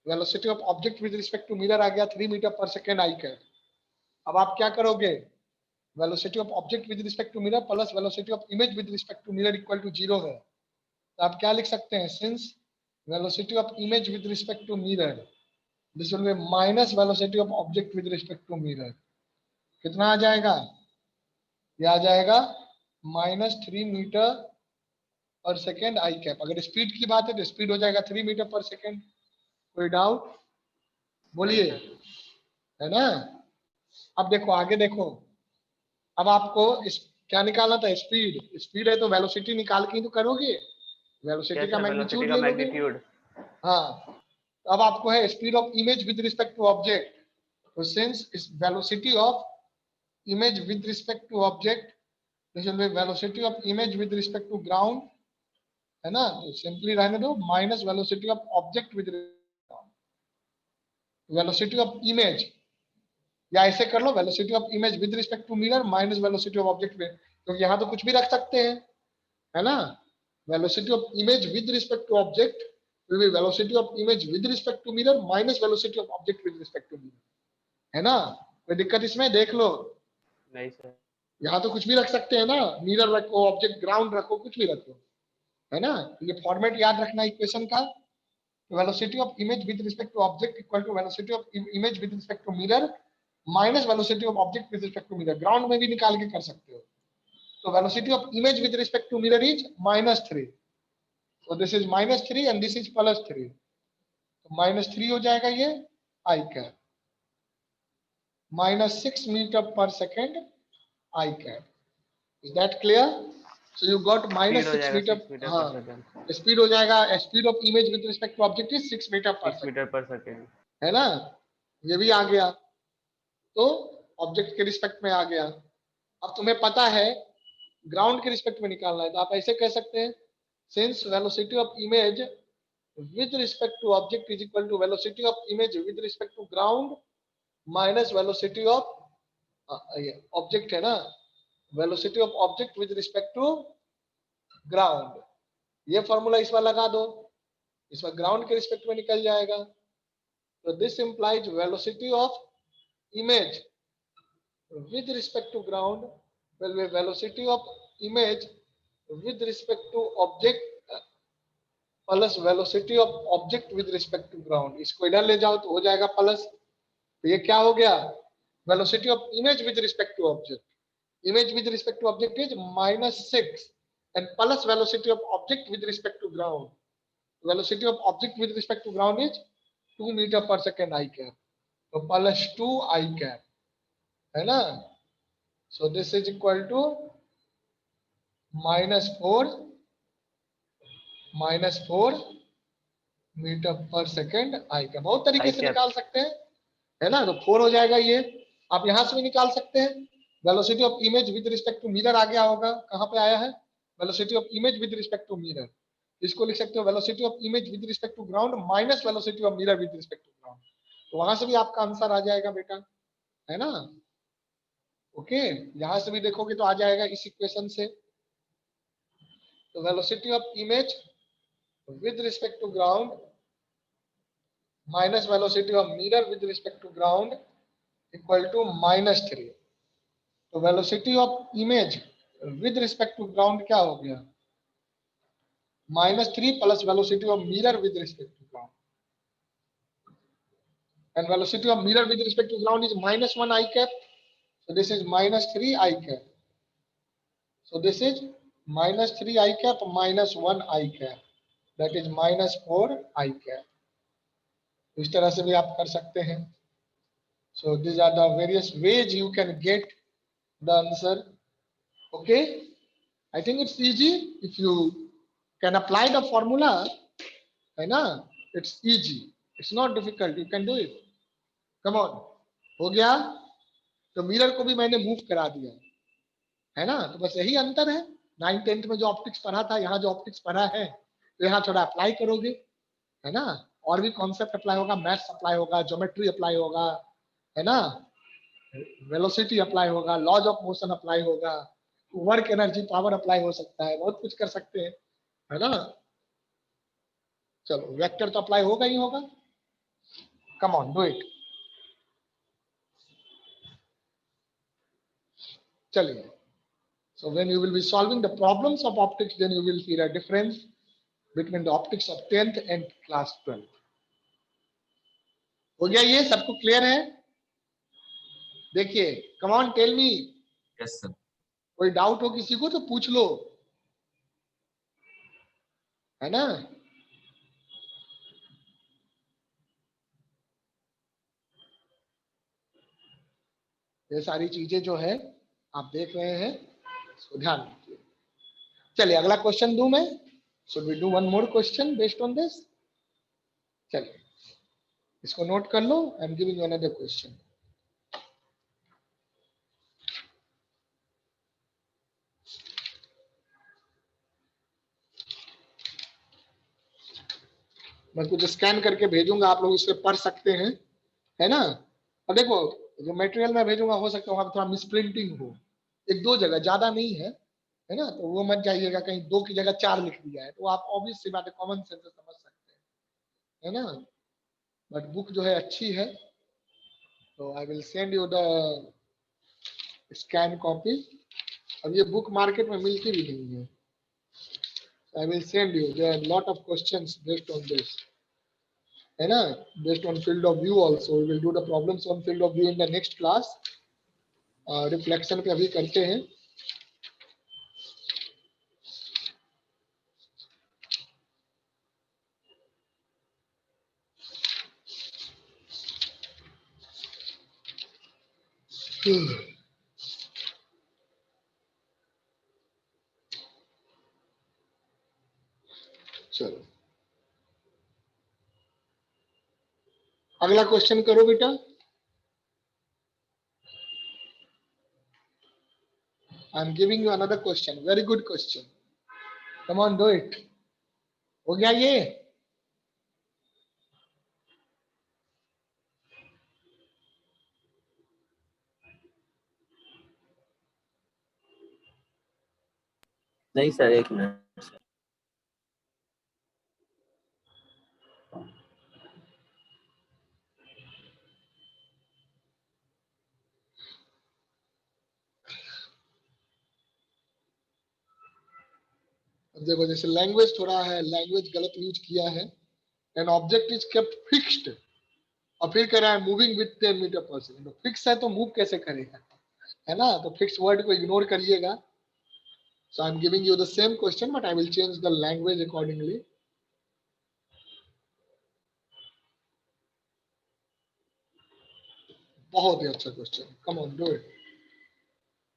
[SPEAKER 1] velocity of object with respect to mirror आ गया 3 metre per second I cap. अब आप क्या करोगे? Velocity of object with respect to mirror plus velocity of image with respect to mirror equal to 0 है, तो आप क्या लिख सकते हैं? Since velocity of image with respect to mirror, this will be minus velocity of object with respect to mirror. कितना आ जाएगा? ये आ जाएगा -3 metre per second I cap. अगर स्पीड की बात है तो स्पीड हो जाएगा 3 मीटर पर सेकेंड। कोई डाउट? बोलिए, है ना? अब देखो आगे देखो, अब आपको क्या निकालना था? स्पीड। स्पीड है तो वेलोसिटी निकाल के ही तो करोगे, वेलोसिटी का मैग्नीट्यूड ले लोगे।
[SPEAKER 2] मैग्नीट्यूड।
[SPEAKER 1] हाँ, तो अब आपको है speed of image with respect to object, तो सिंस इस velocity of image with respect to object, this will be velocity of image with respect to ground, है ना? तो सिंपली रहने दो, minus velocity of object with velocity of image, या ऐसे कर लो velocity of image with respect to mirror minus velocity of object with, क्योंकि यहाँ तो कुछ भी रख सकते हैं, है ना? Velocity of image with respect to object will be velocity of image with respect to mirror minus velocity of object with respect to mirror, है ना? कोई दिक्कत इसमें? देख लो,
[SPEAKER 2] नहीं सर।
[SPEAKER 1] यहाँ तो कुछ भी रख सकते हैं ना, मिरर रखो, ऑब्जेक्ट ग्राउंड रखो, कुछ भी रखो, है ना? ये फॉर्मेट याद रखना इक्वेशन का। Velocity of image with respect to object equal to velocity of image with respect to mirror minus velocity of object with respect to mirror. Ground में भी निकाल के कर सकते हो। तो velocity of image with respect to mirror is -3, so this is -3 and this is +3, तो -3 हो जाएगा ये I cap, -6 metre per second I cap. Is that clear? So you got -6 metre. हाँ, स्पीड हो जाएगा, speed of image with respect to object is 6 metre per second, है ना? ये भी आ गया, तो ऑब्जेक्ट के रिस्पेक्ट में आ गया। अब तुम्हें पता है ग्राउंड के रिस्पेक्ट में निकालना है, तो आप ऐसे कह सकते हैं, since velocity of image with respect to object is equal to velocity of image with respect to ground minus velocity of object, है ना? Velocity of object with respect to ground. ये फॉर्मूला इस बार लगा दो, इस बार ग्राउंड के respect में निकल जाएगा। तो this implies velocity of image with respect to ground will be velocity of image with respect to object plus velocity of object with respect to ground। इसको इधर ले जाओ तो हो जाएगा प्लस, तो ये क्या हो गया? velocity of image with respect to object, image with respect to object is -6 and plus velocity of object with respect to ground, velocity of object with respect to ground is 2 metre per second I cap, तो +2 आई cap, है ना? So this is equal to -4 metre per second आई का। बहुत तरीके से निकाल सकते हैं, है ना? तो 4 हो जाएगा ये। आप यहां से भी निकाल सकते हैं, velocity of image with respect to mirror आ गया होगा, कहां पे आया है? Velocity of image with respect to mirror, इसको लिख सकते हो velocity of image with respect to ground minus velocity of mirror with respect to ground, तो वहां से भी आपका आंसर आ जाएगा बेटा, है ना? ओके, यहां से भी देखोगे तो आ जाएगा इस इक्वेशन से, तो velocity of image with respect to ground minus velocity of mirror with respect to ground equal to -3। तो velocity of image with respect to ground क्या हो गया, -3 plus velocity of mirror with respect to ground, and velocity of mirror with respect to ground is -1 I cap, so this is -3 I cap, so this is -3 I cap -1 I cap, that is -4 I cap। इस तरह से भी आप कर सकते हैं। So these are the various ways you can get the answer। Okay, I think it's easy if you can apply the formula, है ना, it's easy, it's not difficult, you can do it, come on। हो गया, तो mirror को भी मैंने move करा दिया, है ना, तो बस यही अंतर है। 9th 10th में जो ऑप्टिक्स पढ़ा था, यहाँ जो ऑप्टिक्स पढ़ा है, तो यहाँ थोड़ा अप्लाई करोगे, है ना, और भी कॉन्सेप्ट अप्लाई होगा, मैथ्स अप्लाई होगा, ज्योमेट्री अप्लाई होगा, है ना, वेलोसिटी अप्लाई होगा, लॉज ऑफ मोशन अप्लाई होगा, वर्क एनर्जी पावर अप्लाई हो सकता है, बहुत कुछ कर सकते हैं, है ना। चलो वेक्टर तो अप्लाई होगा ही होगा, कम ऑन डू इट। चलिए, so when you will be solving the problems of optics, then you will feel a difference between the optics of 10th and class 12th। हो गया, ये सबको क्लियर है? देखिए, come on tell me,
[SPEAKER 7] yes sir.
[SPEAKER 1] कोई doubt हो किसी को तो पूछ लो, है ना। ये सारी चीजें जो है आप देख रहे हैं, इसको ध्यान रखिए। चलिए अगला क्वेश्चन दूं मैं, should we do one more question based on this? चलिए इसको नोट कर लो, I am giving you another question. मैं कुछ स्कैन करके भेजूंगा, आप लोग इससे पढ़ सकते हैं, है ना। और देखो जो मटेरियल मैं भेजूंगा, हो सकता है वहां थोड़ा मिसप्रिंटिंग हो, एक दो जगह, ज्यादा नहीं है ना, तो वो मत जाइएगा कहीं 2 की जगह 4 लिख दिया है, तो आप ऑब्वियस सी बात है, कॉमन सेंस से समझ सकते हैं, है ना। बट बुक जो है अच्छी है, तो I will send you the scan copy. अब ये बुक मार्केट में मिलती भी नहीं है, I will send you, there are lot of questions based on this, है ना, based on field of view also. We will do the problems on field of view in the next class. Reflection पे अभी करते हैं। चलो अगला question करो बेटा। I am giving you another question, very good question, come on do it. हो गया ये?
[SPEAKER 7] नहीं सर, एक मिनट सर।
[SPEAKER 1] अब देखो जैसे लैंग्वेज थोड़ा है, लैंग्वेज गलत यूज किया है। An object is kept fixed, और फिर कह रहा है मूविंग विद 10 मीटर पर सेकंड। तो फिक्स है तो मूव कैसे करेगा, है ना, तो फिक्स वर्ड को इग्नोर करिएगा। So I am giving you the same question but I will change the language accordingly. बहुत ही अच्छा question, come on do it.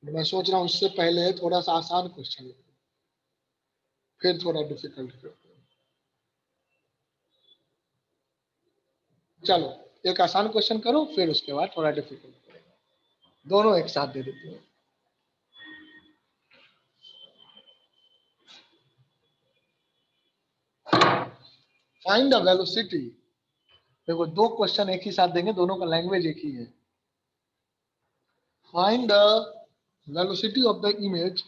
[SPEAKER 1] मैं सोच रहा हूँ उससे पहले थोड़ा सा आसान क्वेश्चन, फिर थोड़ा डिफिकल्ट करते हैं। चलो एक आसान क्वेश्चन करो, फिर उसके बाद थोड़ा डिफिकल्ट करेंगे, दोनों एक साथ दे देते हैं। Find the velocity. देखो दो क्वेश्चन एक ही साथ देंगे, दोनों का लैंग्वेज एक ही है। Find the velocity of the image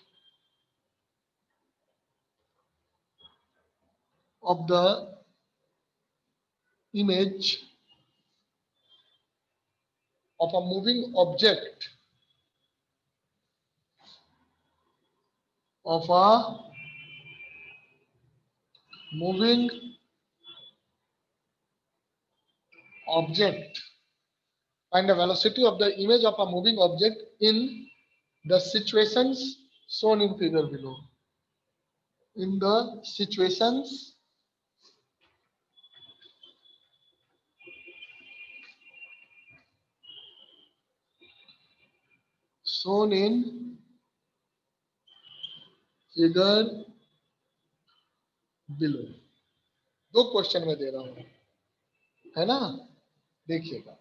[SPEAKER 1] of the image of a moving object of a moving object. Find the velocity of the image of a moving object in the situations shown in figure below. In the situations shown in figure below. दो question में दे रहा हूं, है ना? देखिएगा,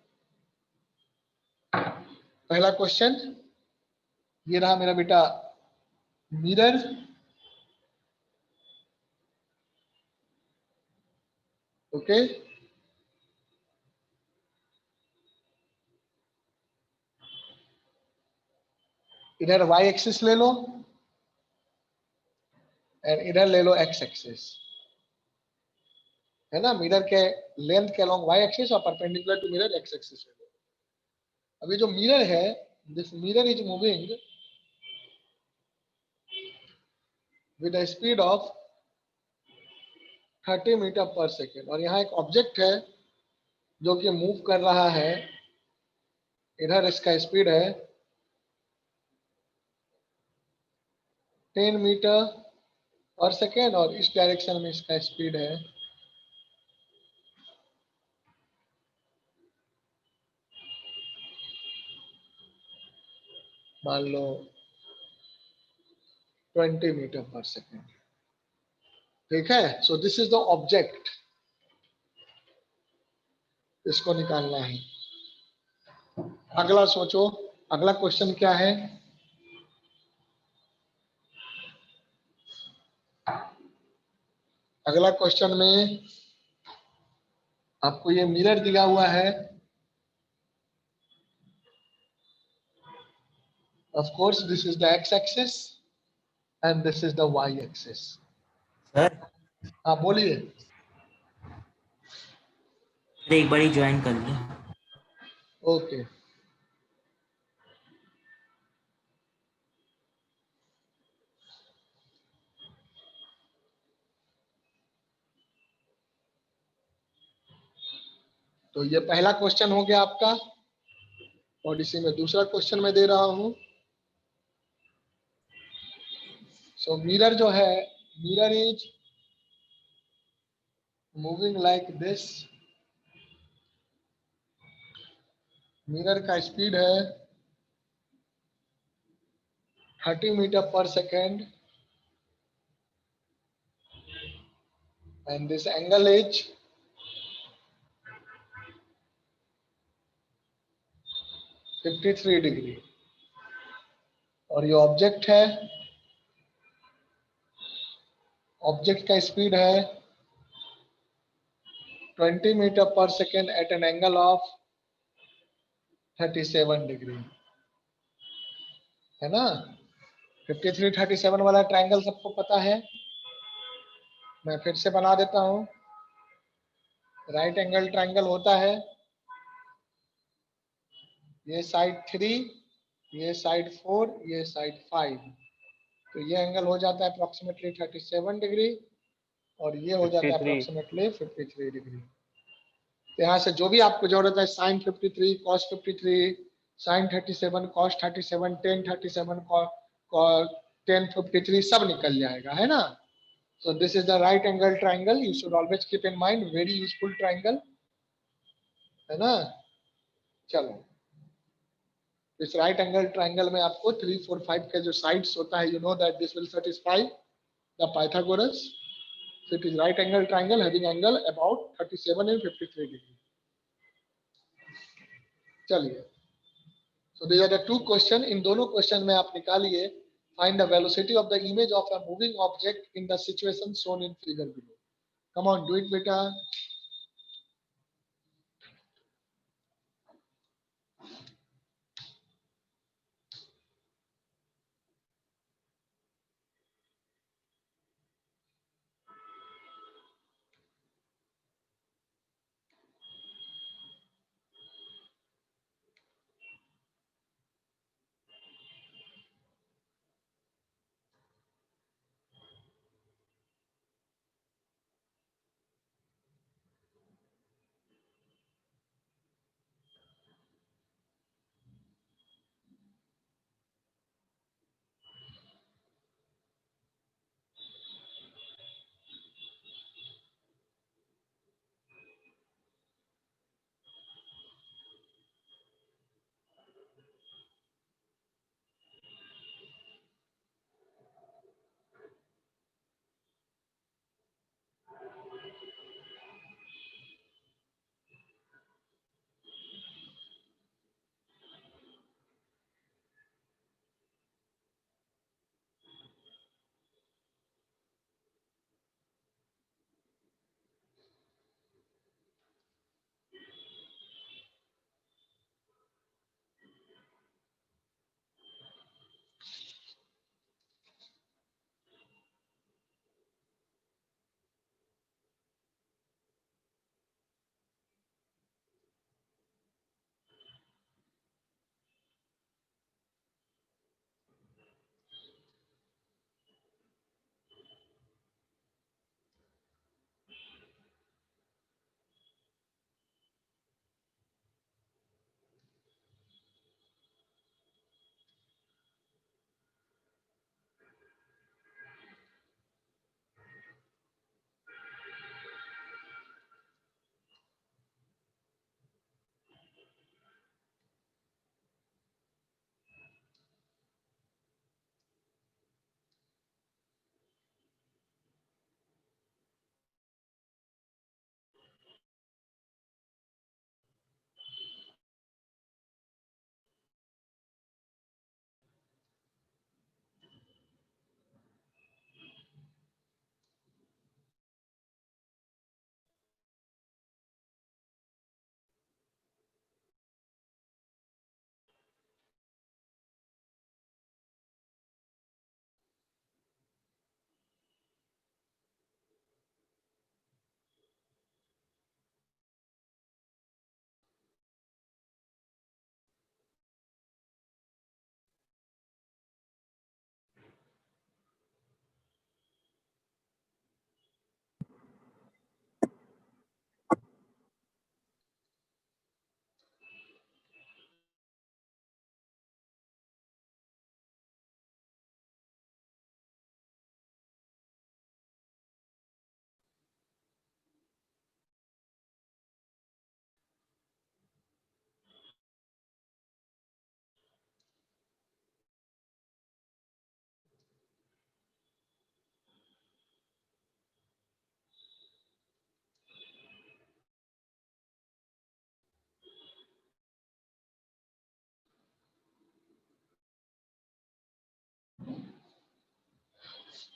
[SPEAKER 1] पहला question ये रहा मेरा बेटा, मिरर, ओके, इधर वाई एक्सिस ले लो और इधर ले लो एक्स एक्सिस, है ना? मिरर के लेंथ के अलोंग वाई एक्सिस और perpendicular to mirror X axis ले लो। अभी जो मिरर है, this mirror is moving with a speed of 30 metre per second, और यहाँ एक ऑब्जेक्ट है जो कि मूव कर रहा है, इधर इसका स्पीड है 10 मीटर पर सेकेंड और इस डायरेक्शन में इसका स्पीड है मान लो 20 मीटर पर सेकेंड। ठीक है, सो दिस इज द ऑब्जेक्ट, इसको निकालना है। अगला सोचो, अगला क्वेश्चन क्या है? अगला क्वेश्चन में आपको ये मिरर दिया हुआ है, of course this is the X axis and this is the Y axis.
[SPEAKER 6] Sir
[SPEAKER 1] हाँ बोलिए।
[SPEAKER 6] एक बार ज्वाइन कर ली।
[SPEAKER 1] ओके, तो ये पहला क्वेश्चन हो गया आपका, और इसी में दूसरा क्वेश्चन मैं दे रहा हूं। सो मिरर जो है, mirror is moving like this, mirror का स्पीड है 30 metre per second and this angle is 53 degree, और ये ऑब्जेक्ट है, ऑब्जेक्ट का स्पीड है 20 metre per second at an angle of 37 degree, है ना? 53 37 वाला ट्रायंगल सबको पता है, मैं फिर से बना देता हूं। राइट एंगल ट्रायंगल होता है, ये साइड 3, ये साइड 4, ये साइड 5, तो ये एंगल हो जाता है अप्रोक्सीमेटली 37 डिग्री और ये हो जाता है
[SPEAKER 2] 53
[SPEAKER 1] अप्रोक्सीमेटली 53 डिग्री। तो यहाँ से जो भी आपको जरूरत है, sine 53, cos 53, sine 37, cos 37, tan 37, tan 53 सब निकल जाएगा, है ना? So this is the right angle triangle. You should always keep in mind, very useful triangle, है ना? चलो, इस राइट एंगल ट्रायंगल में आपको 3, 4, 5 के जो साइड्स होता है, you know that this will satisfy the Pythagoras. So it is right angle triangle having angle about 37 and 53 degree. चलिए, so these are the two question. इन दोनों क्वेश्चन में आप निकालिए, find the velocity of the image of a moving object in the situation shown in figure below. Come on, do it, beta.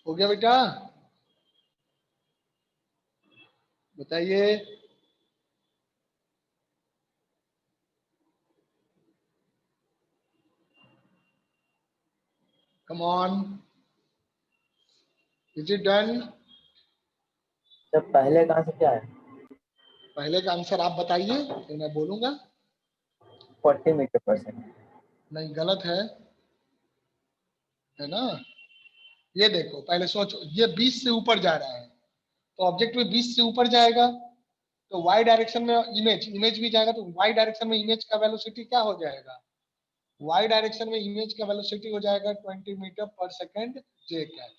[SPEAKER 1] हो गया बेटा? बताइए। Come on, is it done?
[SPEAKER 7] Sir पहले कहाँ से क्या है?
[SPEAKER 1] पहले का आंसर आप बताइए फिर मैं बोलूंगा।
[SPEAKER 7] 40 मीटर पर सेकंड।
[SPEAKER 1] नहीं, गलत है ना? ये देखो, पहले सोचो, ये 20 से ऊपर जा रहा है तो ऑब्जेक्ट भी 20 से ऊपर जाएगा, तो वाई डायरेक्शन में इमेज भी जाएगा, तो वाई डायरेक्शन में इमेज का वेलोसिटी क्या हो जाएगा? वाई डायरेक्शन में इमेज का वेलोसिटी हो जाएगा 20 मीटर पर सेकंड जे कैप।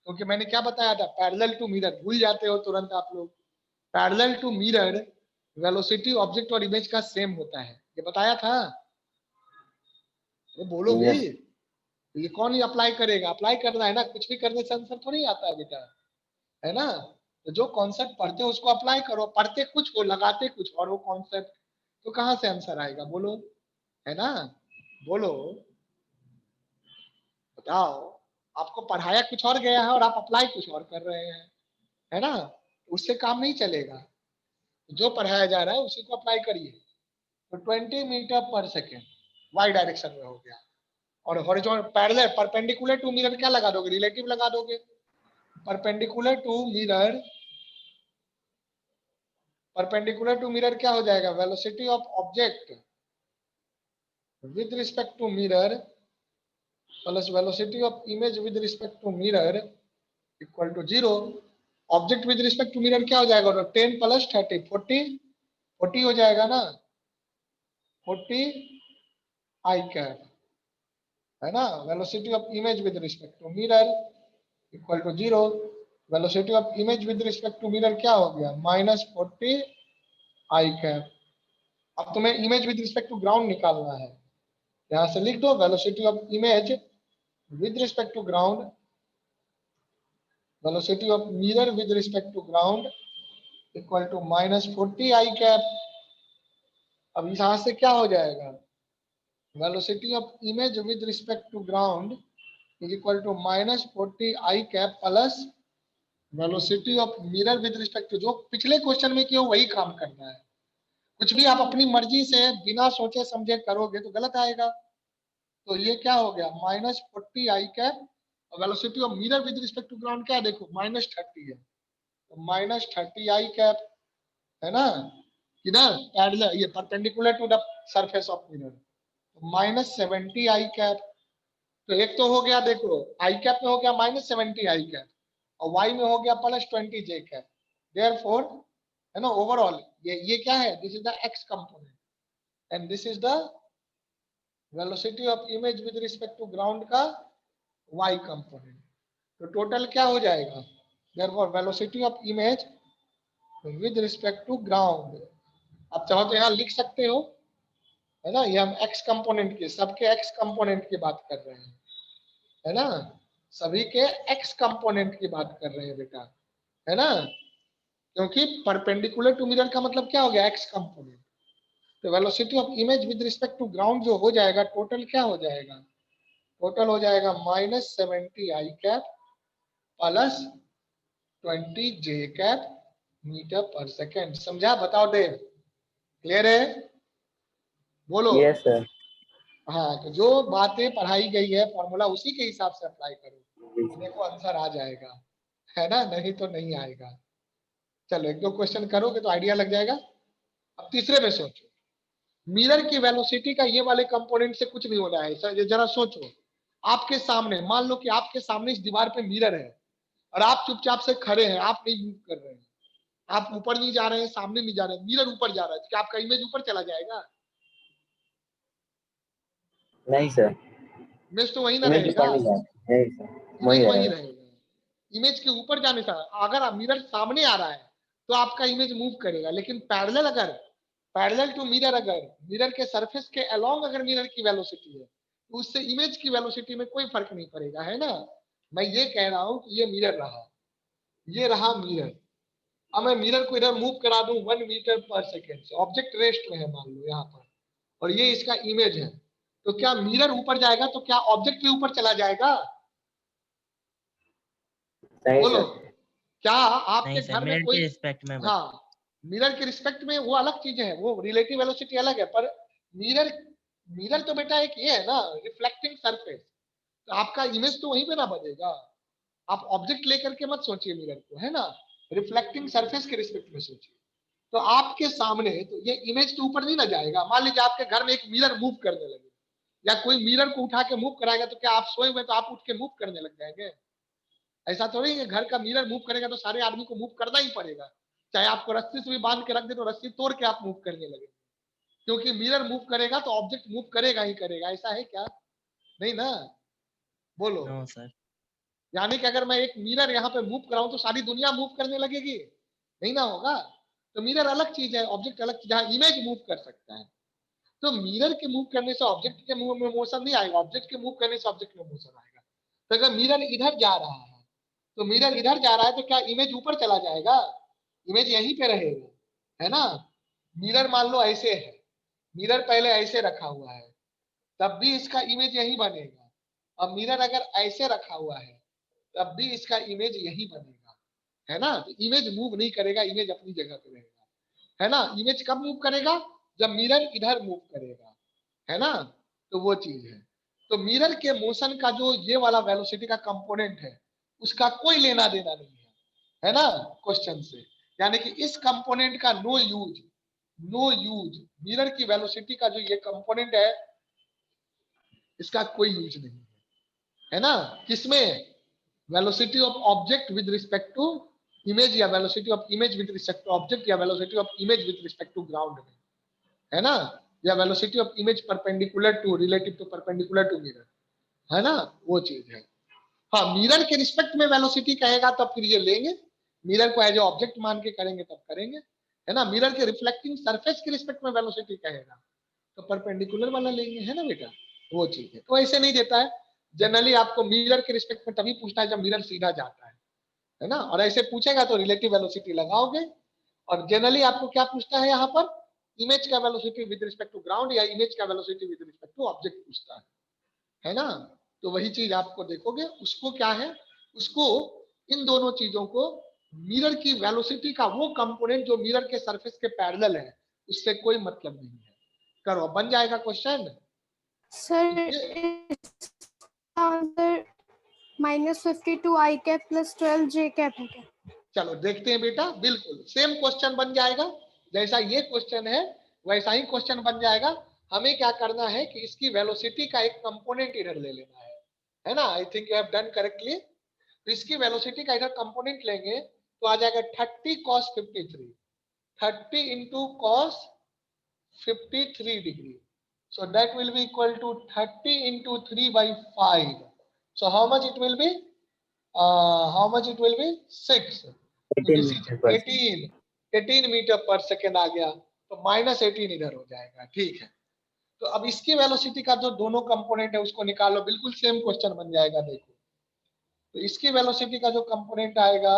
[SPEAKER 1] क्योंकि मैंने क्या बताया था, पैरेलल टू मिरर, भूल जाते हो तुरंत आप लोग। Parallel to mirror velocity object और इमेज का सेम होता है, ये बताया था। ये बोलो भी,
[SPEAKER 7] Yes.
[SPEAKER 1] ये कौन ही अप्लाई करेगा? अप्लाई करना है ना, कुछ भी करने से आंसर थोड़ी आता है बेटा, है ना? तो जो कॉन्सेप्ट पढ़ते हो उसको अप्लाई करो, पढ़ते कुछ हो लगाते कुछ और वो कॉन्सेप्ट, तो कहाँ से आंसर आएगा? बोलो, है ना? बोलो, बताओ। आपको पढ़ाया कुछ और गया है और आप अप्लाई कुछ और कर रहे हैं, है ना? उससे काम नहीं चलेगा। जो पढ़ाया जा रहा है उसी को अप्लाई करिए। तो 20 metre per second Y direction में हो गया, और horizontal parallel perpendicular to mirror क्या लगा दोगे? रिलेटिव लगा दोगे। परपेंडिकुलर टू मिरर क्या हो जाएगा? Velocity of object with respect to mirror plus velocity of image with respect to mirror equal to 0। Object with respect to mirror क्या हो जाएगा? 10 प्लस 30 40 हो जाएगा ना, 40 आई कैप, है ना? Velocity of image with respect to mirror equal to 0। Velocity of image with respect to mirror क्या हो गया? -40 आई कैप। अब तुम्हें image with respect to ground निकालना है, यहां से लिख दो velocity of image with respect to ground, velocity of mirror with respect to ground equal to -40 I cap. अब यहां से क्या हो जाएगा? Velocity of image with respect to ground is equal to -40 I cap plus velocity of mirror with respect to, जो पिछले question में किया वही काम करना है। कुछ भी आप अपनी मर्जी से बिना सोचे समझे करोगे तो गलत आएगा। तो ये क्या हो गया? -40 I cap, velocity of mirror with respect to ground क्या है? देखो -30 है, तो -30 आई कैप, है ना? किधर? पैरेलल, ये perpendicular to the surface of mirror, तो -70 आई कैप। तो एक तो हो गया, देखो आई कैप में हो गया -70 आई कैप, और वाई में हो गया +20 जे कैप। देयरफॉर, है ना, ओवरऑल ये क्या है? This is the X component and this is the velocity of image with respect to ground का वाई कंपोनेंट। तो टोटल क्या हो जाएगा? Therefore velocity of image with respect to ground, आप चाहो तो यहाँ लिख सकते हो, है ना? ये हम एक्स कंपोनेंट के, सबके एक्स कंपोनेंट की बात कर रहे हैं, है ना? सभी के एक्स कंपोनेंट की बात कर रहे हैं बेटा, है ना? क्योंकि परपेंडिकुलर टू मिरर का मतलब क्या हो गया? X component. तो velocity of image with respect to ग्राउंड जो हो जाएगा, टोटल क्या हो जाएगा? टोटल हो जाएगा -70 आई कैप प्लस 20 जे कैप मीटर पर सेकेंड। समझा? बताओ देव, क्लियर है? बोलो।
[SPEAKER 7] Yes sir.
[SPEAKER 1] हाँ, तो जो बातें पढ़ाई गई है फॉर्मूला उसी के हिसाब से अप्लाई करो, देखो आंसर आ जाएगा, है ना? नहीं तो नहीं आएगा। चलो एक दो क्वेश्चन करोगे तो आइडिया लग जाएगा। अब तीसरे में सोचो, मिरर की वेलोसिटी का ये वाले कंपोनेंट से कुछ नहीं होना है। जरा सोचो, आपके सामने, मान लो कि आपके सामने इस दीवार पे मिरर है और आप चुपचाप से खड़े हैं, आप नहीं मूव कर रहे हैं, आप ऊपर नहीं जा रहे हैं, सामने नहीं जा रहे हैं, मिरर ऊपर जा रहा है, तो क्या आपका इमेज ऊपर चला जाएगा?
[SPEAKER 7] नहीं सर,
[SPEAKER 1] इमेज तो वही ना
[SPEAKER 7] इमेज
[SPEAKER 1] रहेगा,
[SPEAKER 7] ऊपर नहीं जाए। नहीं सर,
[SPEAKER 1] इमेज
[SPEAKER 7] वही
[SPEAKER 1] वही
[SPEAKER 7] रहेगा।
[SPEAKER 1] रहेगा। इमेज के ऊपर जाने से, अगर आप मिरर सामने आ रहा है तो आपका इमेज मूव करेगा, लेकिन पैरेलल, अगर पैरेलल टू मिरर, अगर मिरर के सरफेस के अलोंग अगर मिरर की वेलोसिटी है तो उससे इमेज की वेलोसिटी में कोई फर्क नहीं पड़ेगा, है ना? मैं ये कह रहा हूं कि ये मिरर रहा, ये रहा मिरर। अब मैं मिरर को इधर मूव करा दूं 1 मीटर पर सेकेंड से, ऑब्जेक्ट रेस्ट में है मान लो यहाँ पर, और ये इसका इमेज है, तो क्या मिरर ऊपर जाएगा? तो क्या ऑब्जेक्ट भी ऊपर चला जाएगा?
[SPEAKER 7] नहीं
[SPEAKER 1] बोलो,
[SPEAKER 7] सर,
[SPEAKER 1] क्या आपके
[SPEAKER 6] नहीं सर,
[SPEAKER 1] घर में
[SPEAKER 6] मिरर
[SPEAKER 1] कोई,
[SPEAKER 6] के रिस्पेक्ट में बता।
[SPEAKER 1] हाँ मिरर के रिस्पेक्ट में वो अलग चीजें है, वो रिलेटिव वेलोसिटी अलग है, पर मिरर मिरर तो बेटा एक ये है ना, रिफ्लेक्टिंग सरफेस, तो आपका इमेज तो वहीं पे ना बनेगा। आप ऑब्जेक्ट लेकर के मत सोचिए मिरर को, है ना, रिफ्लेक्टिंग सरफेस के रिस्पेक्ट में सोचिए। तो आपके सामने तो ये इमेज तो ऊपर नहीं ना जाएगा। मान लीजिए आपके घर में एक मिरर मूव करने लगे, या कोई मिरर को उठा के मूव कराएगा, तो क्या आप सोए हुए तो आप उठ के मूव करने लग जाएंगे? ऐसा थोड़ी है, घर का मिरर मूव करेगा तो सारे आदमी को मूव करना ही पड़ेगा, चाहे आपको रस्सी से भी बांध के रख दे तो रस्सी तोड़ के आप मूव करने लगे, क्योंकि मिरर मूव करेगा तो ऑब्जेक्ट मूव करेगा ही करेगा। ऐसा है क्या? नहीं ना, बोलो।
[SPEAKER 6] No sir.
[SPEAKER 1] यानी कि अगर मैं एक मिरर यहाँ पे मूव कराऊं तो सारी दुनिया मूव करने लगेगी? नहीं ना होगा। तो मिरर अलग चीज है, ऑब्जेक्ट अलग चीज है, इमेज मूव कर सकता है। तो मिरर के मूव करने से ऑब्जेक्ट के मूव में मोशन नहीं आएगा, ऑब्जेक्ट के मूव करने से ऑब्जेक्ट में मोशन आएगा। तो अगर मिरर इधर जा रहा है, तो मिरर इधर जा रहा है, तो क्या इमेज ऊपर चला जाएगा? इमेज यहीं पे रहेगा, है ना। मिरर मान लो ऐसे है, मिरर पहले ऐसे रखा हुआ है, तब भी इसका इमेज यही बनेगा। अब मिरर अगर ऐसे रखा हुआ है, तब भी इसका इमेज यही बनेगा, है ना। तो इमेज मूव नहीं करेगा, इमेज अपनी जगह पे रहेगा, है ना। इमेज कब मूव करेगा? जब मिरर इधर मूव करेगा, है ना। तो वो चीज है। तो मिरर के मोशन का जो ये वाला वेलोसिटी का कंपोनेंट है, उसका कोई लेना देना नहीं है ना, क्वेश्चन से। यानी कि इस कंपोनेंट का no use, no use. Mirror की वेलोसिटी का जो ये कंपोनेंट है, इसका कोई यूज नहीं है ना। किसमें? Velocity of object with respect to image, या velocity of image with respect to object, या velocity of image with respect to ground में, है ना, या velocity of image perpendicular to, relative to, perpendicular to mirror, है ना, वो चीज है। हाँ, मिरर के रिस्पेक्ट में वेलोसिटी कहेगा तब फिर ये लेंगे, मिरर को एज ए ऑब्जेक्ट मान के करेंगे तब करेंगे, है ना। मिरर के रिफ्लेक्टिंग सरफेस के रिस्पेक्ट में वेलोसिटी कहेगा तो परपेंडिकुलर वाला लेंगे, है ना बेटा, वो चीज है। तो ऐसे नहीं देता है जनरली, आपको मिरर के रिस्पेक्ट में तभी पूछता है जब मिरर सीधा जाता है ना। और ऐसे पूछेगा तो रिलेटिव वेलोसिटी लगाओगे। और जनरली आपको क्या पूछता है यहाँ पर? इमेज का velocity with respect to ground, या इमेज का velocity with respect to object पूछता है ना। तो वही चीज आपको देखोगे, उसको क्या है, उसको इन दोनों चीजों को, मिरर की वेलोसिटी का वो कंपोनेंट जो मिरर के सरफेस के पैरेलल है, उससे कोई मतलब नहीं है। करो, बन जाएगा क्वेश्चन।
[SPEAKER 8] सर इसका answer -52 i cap plus 12 j cap है क्या?
[SPEAKER 1] चलो देखते हैं बेटा, बिल्कुल सेम क्वेश्चन बन जाएगा, जैसा ये क्वेश्चन है वैसा ही क्वेश्चन बन जाएगा। हमें क्या करना है कि इसकी वेलोसिटी का एक कंपोनेंट इधर ले लेना है ना। I think you have done correctly. तो इसकी वेलोसिटी का इधर कंपोनेंट लेंगे तो आ जाएगा 30 cos 53, 30 into cos 53 degree. So that will be equal to 30 into 3 by 5. So how much it will be? How much it will be? 6. So
[SPEAKER 7] 18
[SPEAKER 1] this is
[SPEAKER 7] metre पर
[SPEAKER 1] 18 metre per second आ गया, तो -18 इधर हो जाएगा, ठीक है। तो अब इसकी वेलोसिटी का जो दोनों कंपोनेंट है उसको निकालो, बिल्कुल सेम क्वेश्चन बन जाएगा। देखो, तो इसकी वेलोसिटी का जो कंपोनेंट आएगा,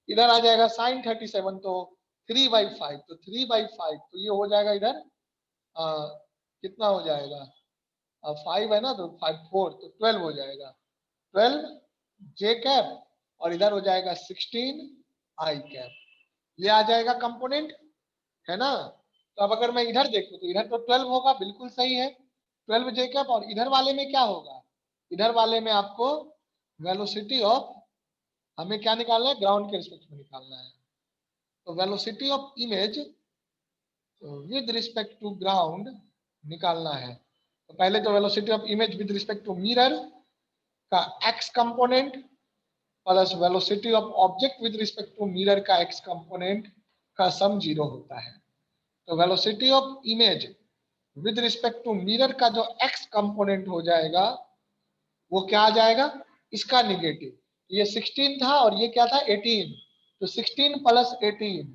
[SPEAKER 1] इधर आ जाएगा sin 37, तो 3/5, तो 3/5 तो ये हो जाएगा इधर कितना हो जाएगा, 5 है ना, तो 5 4 तो 12 हो जाएगा, 12 j कैप, और इधर हो जाएगा 16 i कैप। ये आ जाएगा कंपोनेंट, है ना। तो अब अगर मैं इधर देखूं तो इधर तो 12 होगा, बिल्कुल सही है, 12 j कैप। और इधर वाले में क्या होगा? इधर वाले में आपको वेलोसिटी ऑफ, हमें क्या निकालना है? ग्राउंड के रिस्पेक्ट में निकालना है। तो velocity of image with respect to ground निकालना है। तो पहले तो velocity of image with respect to mirror का x component plus velocity of object with respect to mirror का x कंपोनेंट का सम 0 होता है। तो velocity of image with respect to mirror का जो x कंपोनेंट हो जाएगा वो क्या आ जाएगा? इसका निगेटिव। ये 16 था और ये क्या था? 18। तो 16 प्लस 18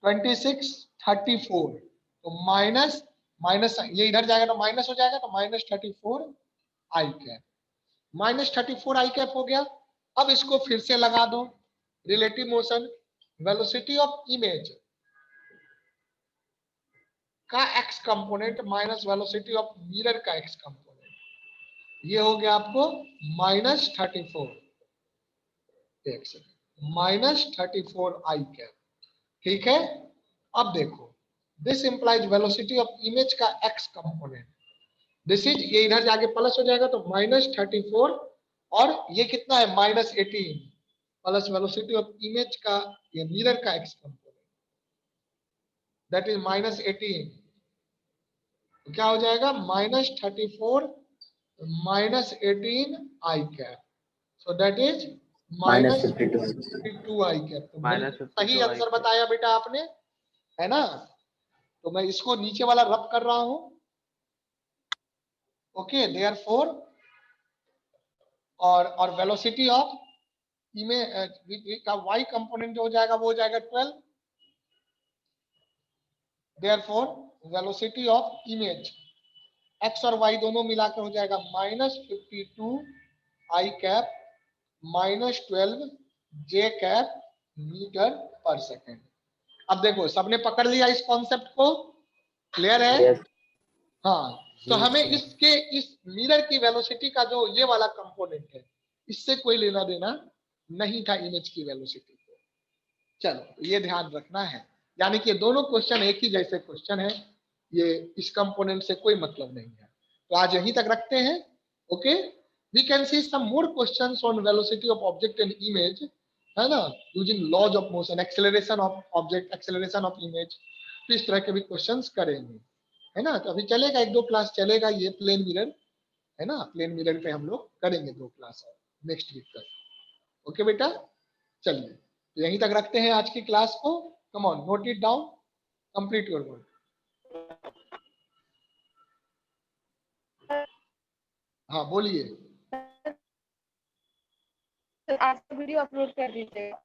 [SPEAKER 1] 26 34, तो माइनस माइनस ये इधर जाएगा तो माइनस हो जाएगा, तो -34 आई कैप, -34 आई कैप हो गया। अब इसको फिर से लगा दो, relative motion, velocity of image का x component minus velocity of mirror का x कंपोनेंट, ये हो गया आपको -34। एक सेकंड, -34 आई कैप। ठीक है, अब देखो this implies velocity of image का x कंपोनेंट, दिस इज, ये इधर जाके प्लस हो जाएगा तो -34 और ये कितना है -18 प्लस वेलोसिटी ऑफ इमेज का ये मिरर का x कंपोनेंट दैट इज -18, तो क्या हो जाएगा -34 -18 I cap, so that is -52 I cap. तो बिल्कुल सही
[SPEAKER 2] -52
[SPEAKER 1] आंसर बताया बेटा आपने, है ना। तो मैं इसको नीचे वाला रब कर रहा हूं। ओके, देयरफॉर और वेलोसिटी ऑफ इमेज का y कंपोनेंट जो हो जाएगा वो हो जाएगा 12। Therefore velocity of image x और y दोनों मिलाकर हो जाएगा -52 I cap -12 J cap metre per second. अब देखो सबने पकड़ लिया इस कॉन्सेप्ट को, क्लियर है?
[SPEAKER 7] यस
[SPEAKER 1] हाँ, तो हमें इसके इस मिरर की वेलोसिटी का जो ये वाला कंपोनेंट है इससे कोई लेना देना नहीं था इमेज की वेलोसिटी को। चलो ये ध्यान रखना है, यानी कि दोनों क्वेश्चन एक ही जैसे क्वेश्चन है, ये इस कंपोनेंट से कोई मतलब नहीं है। तो आज यहीं तक रखते हैं। Okay, we can see some more questions on velocity of object and image, है ना, using laws of motion, acceleration of object, acceleration of image. तो इस तरह के भी क्वेश्चंस करेंगे, है ना। तो अभी चलेगा, 1-2 क्लास चलेगा ये प्लेन मिरर, है ना, प्लेन मिरर पे हम लोग करेंगे 2 क्लास और नेक्स्ट वीक तक। ओके बेटा, चलिए तो यहीं तक रखते हैं आज की क्लास को। Come on, note it down, complete your work. हाँ बोलिए।
[SPEAKER 8] आज का वीडियो अपलोड कर दीजिएगा।